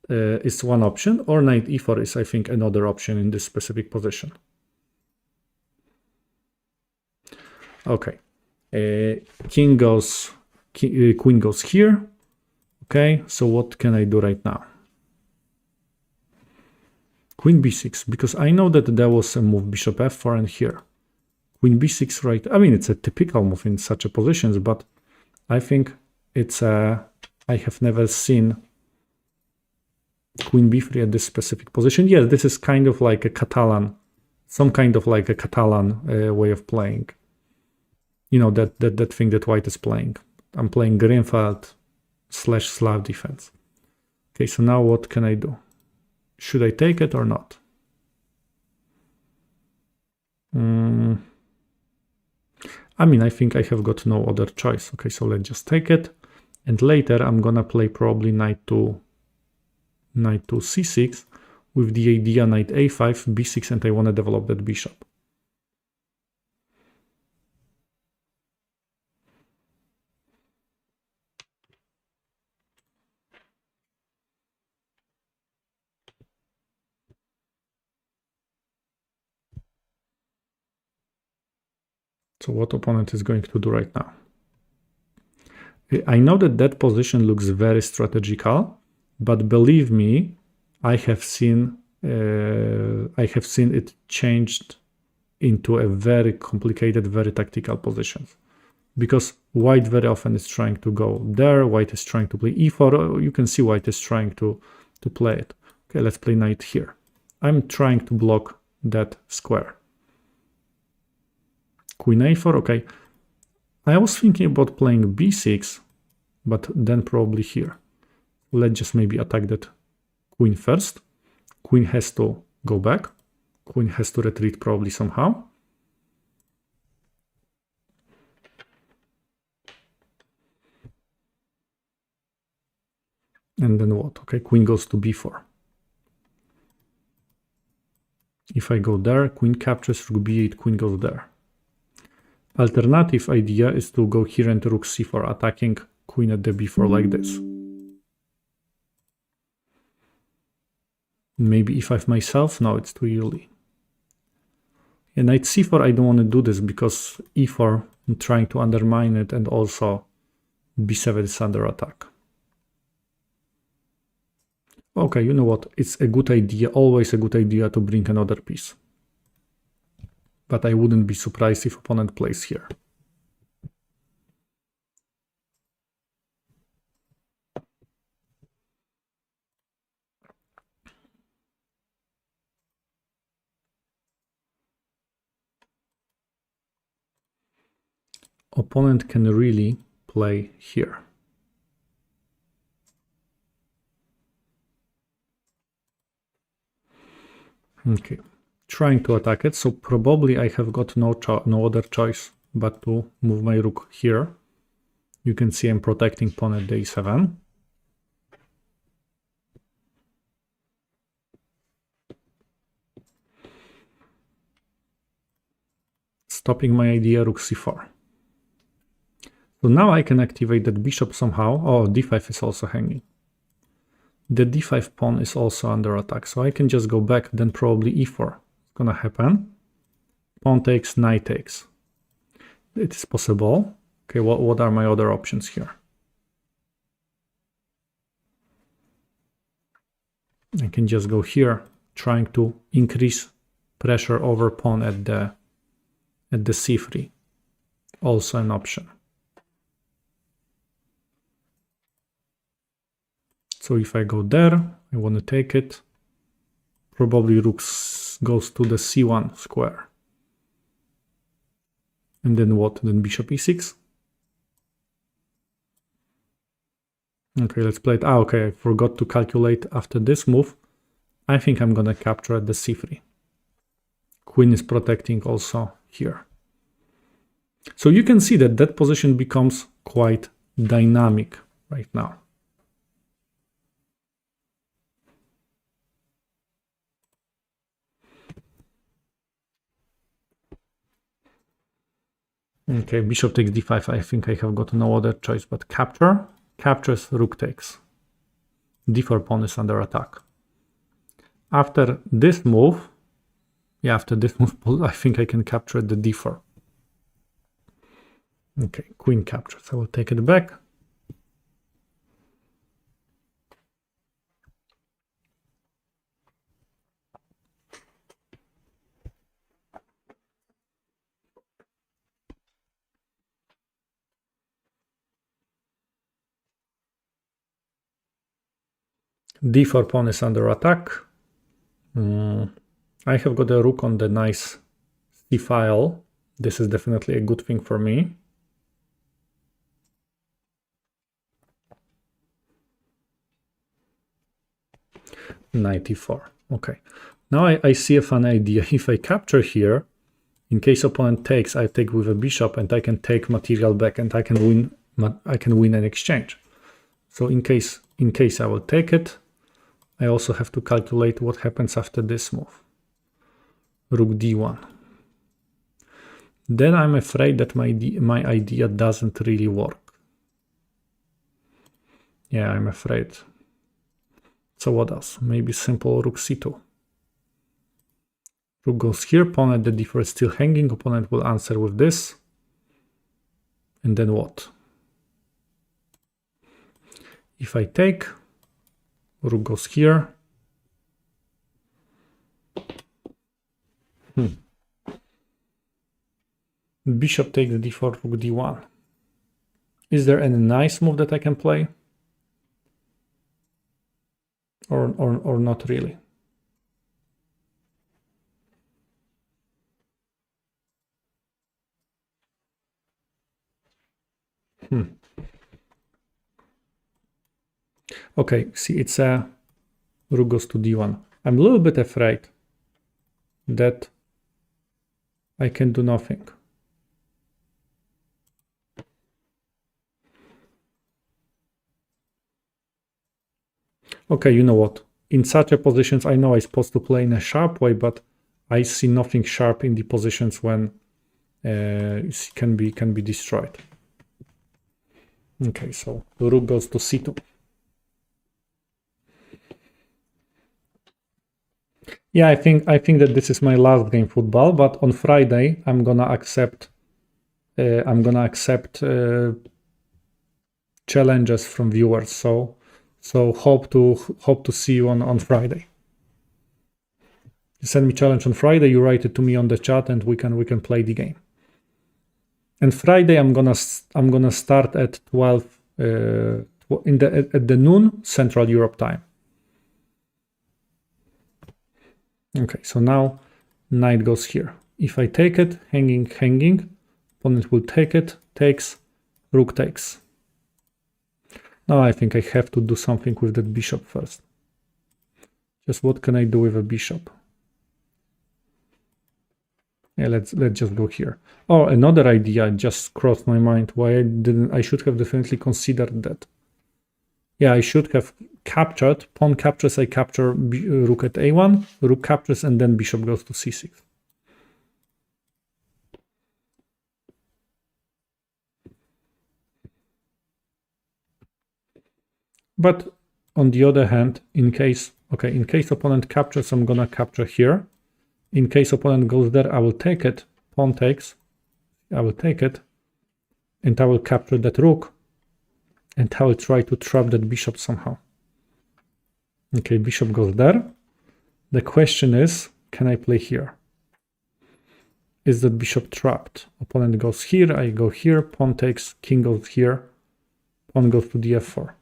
is one option, or knight e4 is, I think, another option in this specific position. Okay, queen goes here. Okay, so what can I do right now? Queen b6, because I know that there was a move bishop f4 and here. Queen b6, right? I mean, it's a typical move in such a positions, but I think it's I have never seen queen b3 at this specific position. Yes, this is kind of like a Catalan, some kind of like a Catalan way of playing. You know, that thing that white is playing. I'm playing Grimfeld / Slav defense. Okay, so now what can I do? Should I take it or not? I mean, I think I have got no other choice. Okay, so let's just take it. And later I'm gonna play probably knight to c6 with the idea knight a5, b6, and I want to develop that bishop. So what opponent is going to do right now? I know that position looks very strategical, but believe me, I have seen it changed into a very complicated, very tactical positions. Because white very often is trying to go there, white is trying to play e4. You can see white is trying to play it. Okay, let's play knight here. I'm trying to block that square. Queen a4, okay. I was thinking about playing b6, but then probably here. Let's just maybe attack that queen first. Queen has to go back. Queen has to retreat probably somehow. And then what? Okay, queen goes to b4. If I go there, queen captures, rook b8, queen goes there. Alternative idea is to go here and rook c4, attacking queen at the b4 like this. Maybe e5 myself? No, it's too early. And knight c4, I don't want to do this because e4, I'm trying to undermine it, and also b7 is under attack. Okay, you know what? It's a good idea, always a good idea to bring another piece. but I wouldn't be surprised if opponent plays here. Opponent can really play here. Okay, trying to attack it, so probably I have got no other choice but to move my rook here. You can see I'm protecting pawn at the e7. Stopping my idea rook c4. So now I can activate that bishop somehow. Oh, d5 is also hanging. The d5 pawn is also under attack, so I can just go back, then probably e4 is gonna happen. Pawn takes, knight takes. It is possible. Okay, what are my other options here? I can just go here, trying to increase pressure over pawn at the c3. Also an option. So if I go there, I want to take it. Probably rook goes to the c1 square. And then what? Then bishop e6. Okay, let's play it. Ah, okay, I forgot to calculate after this move. I think I'm gonna capture at the c3. Queen is protecting also here. So you can see that that position becomes quite dynamic right now. Okay, bishop takes d5. I think I have got no other choice but capture. Captures, rook takes. d4 pawn is under attack. After this move, I think I can capture the d4. Okay, queen captures. I will take it back. d4 pawn is under attack. I have got a rook on the nice c file. This is definitely a good thing for me. Knight e4. Okay. Now I see a fun idea. If I capture here, in case opponent takes, I take with a bishop and I can take material back and I can win an exchange. So in case I will take it, I also have to calculate what happens after this move. Rook d1. Then I'm afraid that my idea doesn't really work. Yeah, I'm afraid. So what else? Maybe simple rook c2. Rook goes here, pawn at the d4 is still hanging, opponent will answer with this. And then what? If I take, rook goes here. Bishop takes d4, rook d1. Is there any nice move that I can play? Or not really? Okay, see, it's a rook goes to d1. I'm a little bit afraid that I can do nothing. Okay, you know what? In such a positions, I know I'm supposed to play in a sharp way, but I see nothing sharp in the positions when it can be destroyed. Okay, so the rook goes to c2. Yeah, I think that this is my last game football, but on Friday I'm gonna accept challenges from viewers. So hope to see you on Friday. You send me challenge on Friday, you write it to me on the chat, and we can play the game. And Friday I'm gonna start at 12 at the noon Central Europe time. Okay, so now knight goes here. If I take it, hanging, opponent will take it, takes, rook takes. Now I think I have to do something with that bishop first. Just what can I do with a bishop? Yeah, let's just go here. Oh, another idea just crossed my mind. Why I should have definitely considered that. Yeah, I should have captured. Pawn captures, I capture rook at a1, rook captures, and then bishop goes to c6. But on the other hand, in case opponent captures, I'm gonna capture here. In case opponent goes there, I will take it. Pawn takes. I will take it, and I will capture that rook, and I will try to trap that bishop somehow. Okay, bishop goes there. The question is, can I play here? Is that bishop trapped? Opponent goes here, I go here, pawn takes, king goes here, pawn goes to the f4.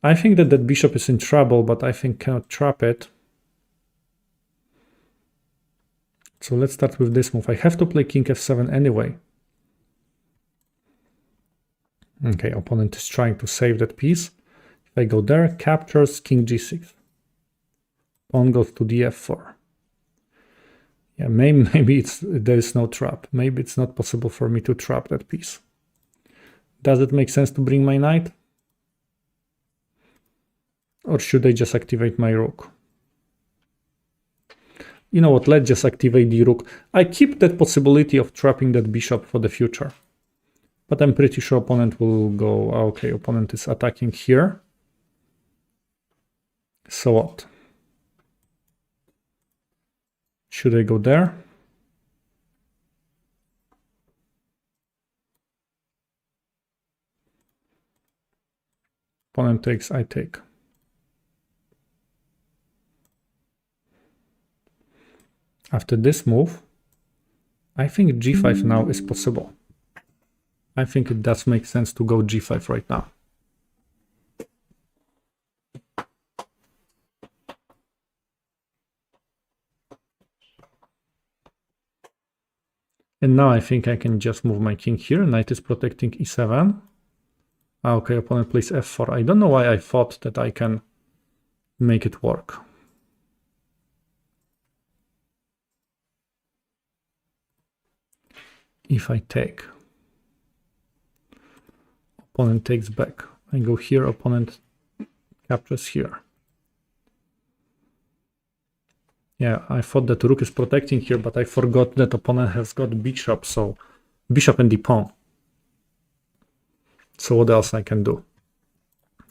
I think that that bishop is in trouble, but I think cannot trap it. So let's start with this move. I have to play king f7 anyway. Okay, opponent is trying to save that piece. If I go there, captures, king g6. Pawn goes to the f4. Yeah, maybe there is no trap. Maybe it's not possible for me to trap that piece. Does it make sense to bring my knight? Or should I just activate my rook? You know what, let's just activate the rook. I keep that possibility of trapping that bishop for the future. But I'm pretty sure opponent will go, okay, opponent is attacking here. So what? Should I go there? Opponent takes, I take. After this move, I think g5 now is possible. I think it does make sense to go g5 right now. And now I think I can just move my king here. Knight is protecting e7. Okay, opponent plays f4. I don't know why I thought that I can make it work. If I take, opponent takes back. I go here, opponent captures here. Yeah, I thought that rook is protecting here, but I forgot that opponent has got bishop, so bishop and the pawn. So what else I can do?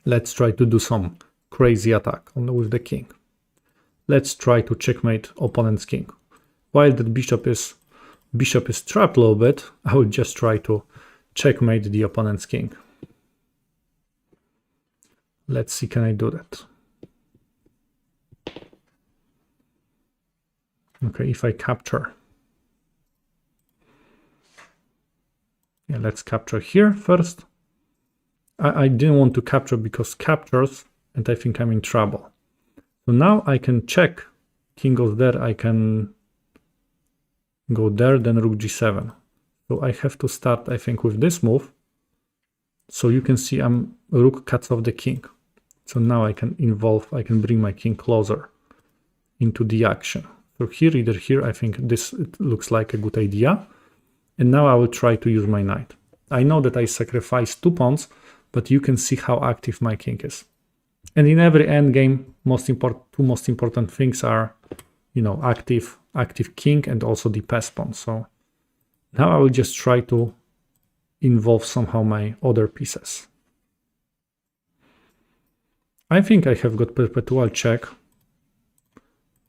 Let's try to do some crazy attack with the king. Let's try to checkmate opponent's king. While that bishop is trapped a little bit, I will just try to checkmate the opponent's king. Let's see, can I do that? Okay, if I capture. Yeah, let's capture here first. I didn't want to capture because captures, and I think I'm in trouble. So now I can check. King goes there, I can go there, then rook g7. So I have to start, I think, with this move. So you can see rook cuts off the king. So now I can bring my king closer into the action. So here, either here, I think it looks like a good idea. And now I will try to use my knight. I know that I sacrificed 2 pawns, but you can see how active my king is. And in every endgame, two most important things are, you know, active king and also the pass pawn. So now I will just try to involve somehow my other pieces. I think I have got perpetual check.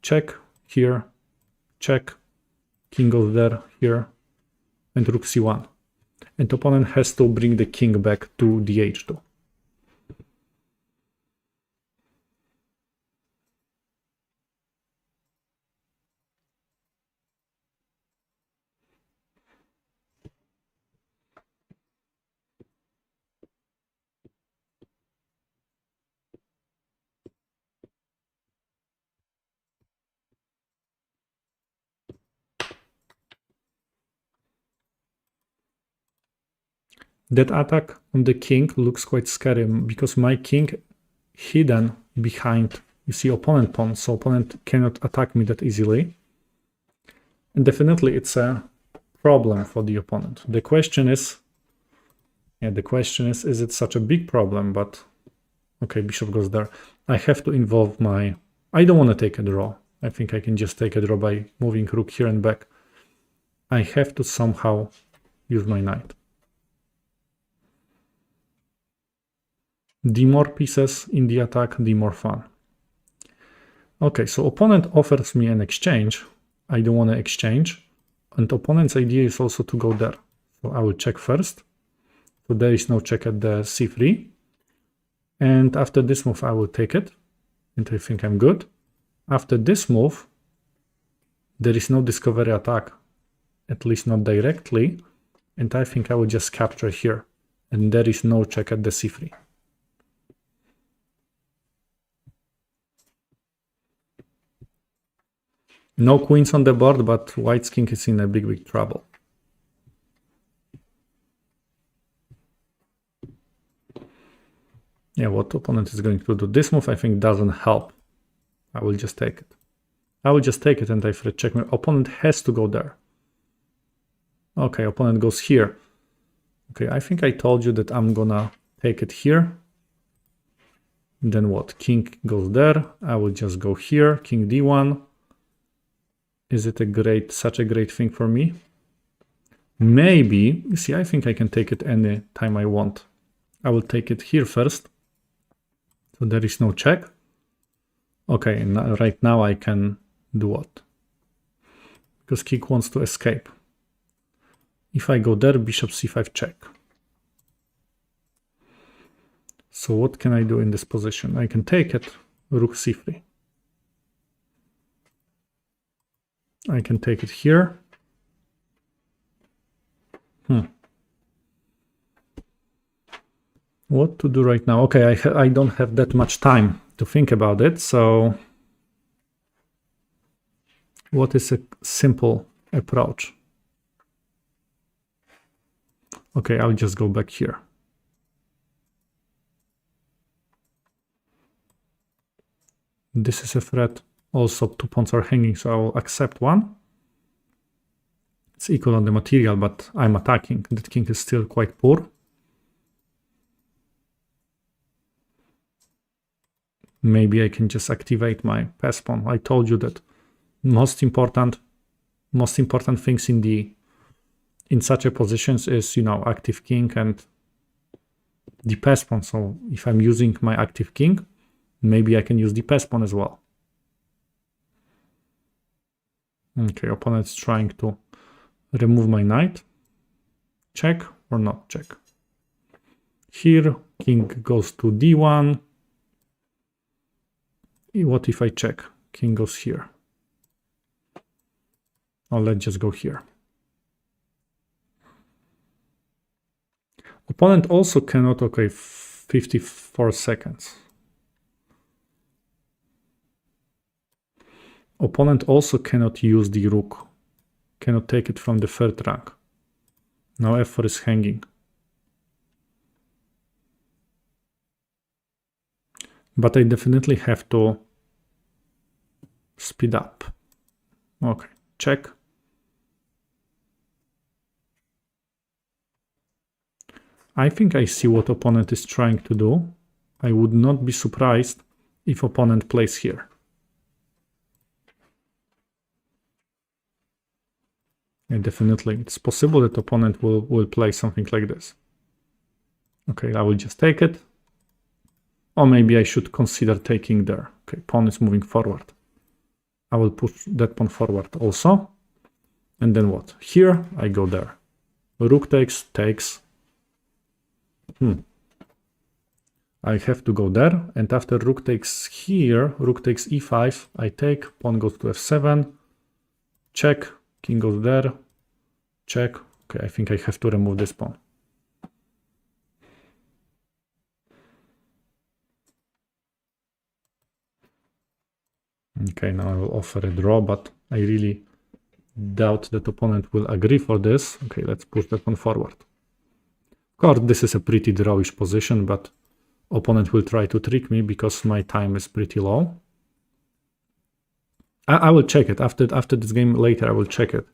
Check here, check, king goes there, here, and rook c1. And opponent has to bring the king back to the h2. That attack on the king looks quite scary because my king hidden behind, you see, opponent pawn, so opponent cannot attack me that easily. And definitely it's a problem for the opponent. The question is, is it such a big problem? But okay, bishop goes there. I have to involve my, I don't want to take a draw. I think I can just take a draw by moving rook here and back. I have to somehow use my knight. The more pieces in the attack, the more fun. Okay, so opponent offers me an exchange. I don't want to exchange. And opponent's idea is also to go there. So I will check first. So there is no check at the c3. And after this move, I will take it. And I think I'm good. After this move, there is no discovery attack. At least not directly. And I think I will just capture here. And there is no check at the c3. No queens on the board, but white's king is in a big trouble. Yeah, what opponent is going to do? This move, I think, doesn't help. I will just take it. I will just take it and I check my opponent has to go there. Okay, opponent goes here. Okay, I think I told you that I'm gonna take it here. Then what? King goes there. I will just go here. King d1. Is it such a great thing for me? Maybe. You see, I think I can take it any time I want. I will take it here first. So there is no check. Okay, and right now I can do what? Because king wants to escape. If I go there, bishop c5 check. So what can I do in this position? I can take it, rook c3. I can take it here. What to do right now? Okay, I don't have that much time to think about it. So what is a simple approach? Okay, I'll just go back here. This is a threat. Also, 2 pawns are hanging, so I will accept one. It's equal on the material, but I'm attacking. That king is still quite poor. Maybe I can just activate my pass pawn. I told you that most important things in such a positions is, you know, active king and the pass pawn. So if I'm using my active king, maybe I can use the pass pawn as well. Okay, opponent's trying to remove my knight. Check or not check. Here, king goes to d1. What if I check? King goes here. Oh, let's just go here. Opponent also cannot, okay, 54 seconds. Opponent also cannot use the rook. Cannot take it from the third rank. Now f4 is hanging. But I definitely have to speed up. Okay, check. I think I see what opponent is trying to do. I would not be surprised if opponent plays here. And definitely it's possible that opponent will play something like this. Okay, I will just take it. Or maybe I should consider taking there. Okay, pawn is moving forward. I will push that pawn forward also. And then what? Here I go there. Rook takes. I have to go there. And after rook takes here, rook takes e5, I take, pawn goes to f7, check, king goes there, check. Okay, I think I have to remove this pawn. Okay, now I will offer a draw, but I really doubt that opponent will agree for this. Okay, let's push that one forward. Of course, this is a pretty drawish position, but opponent will try to trick me because my time is pretty low. I will check it after this game later. I will check it.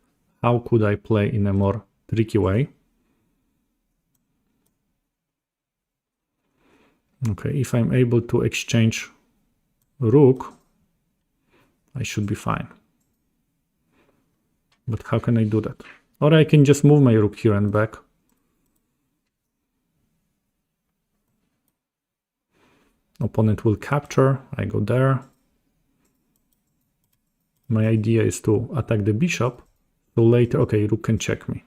How could I play in a more tricky way? Okay, if I'm able to exchange rook, I should be fine. But how can I do that? Or I can just move my rook here and back. Opponent will capture, I go there. My idea is to attack the bishop, so later, okay, rook can check me.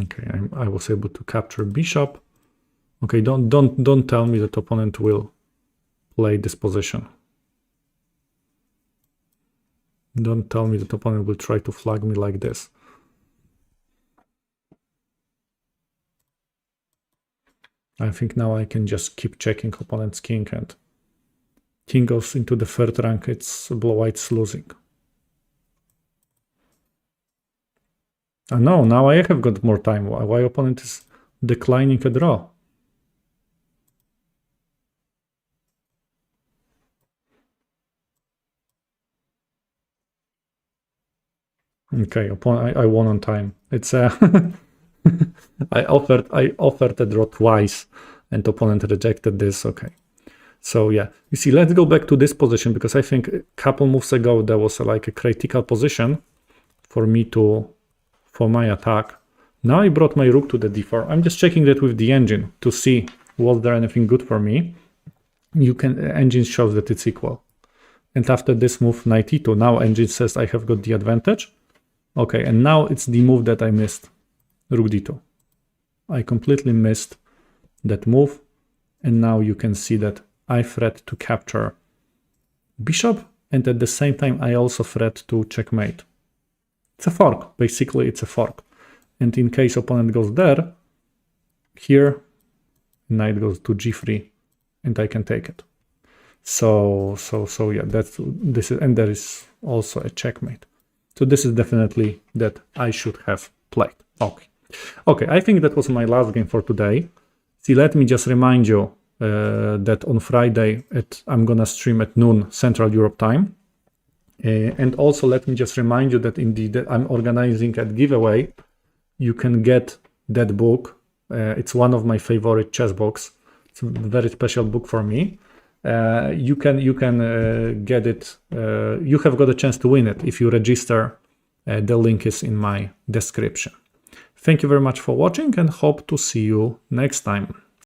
Okay, I was able to capture bishop. Okay, don't tell me that opponent will play this position. Don't tell me that opponent will try to flag me like this. I think now I can just keep checking opponent's king, and king goes into the third rank. It's white's losing. No, now I have got more time. Why opponent is declining a draw? Okay, I won on time. It's I offered a draw twice, and opponent rejected this. Okay, so yeah, you see, let's go back to this position, because I think a couple moves ago there was like a critical position for me for my attack. Now I brought my rook to the d4. I'm just checking that with the engine to see was there anything good for me. Engine shows that it's equal, and after this move knight e2, now engine says I have got the advantage. Okay, and now it's the move that I missed. Rook d2. I completely missed that move, and now you can see that I threat to capture bishop, and at the same time I also threat to checkmate. It's a fork, basically it's a fork. And in case opponent goes there, here knight goes to g3, and I can take it. So yeah, this is, and there is also a checkmate. So this is definitely that I should have played. Okay, I think that was my last game for today. See, let me just remind you that on Friday I'm gonna stream at noon Central Europe time. And also let me just remind you that indeed I'm organizing a giveaway. You can get that book. It's one of my favorite chess books. It's a very special book for me. You can get it. You have got a chance to win it if you register. The link is in my description. Thank you very much for watching, and hope to see you next time.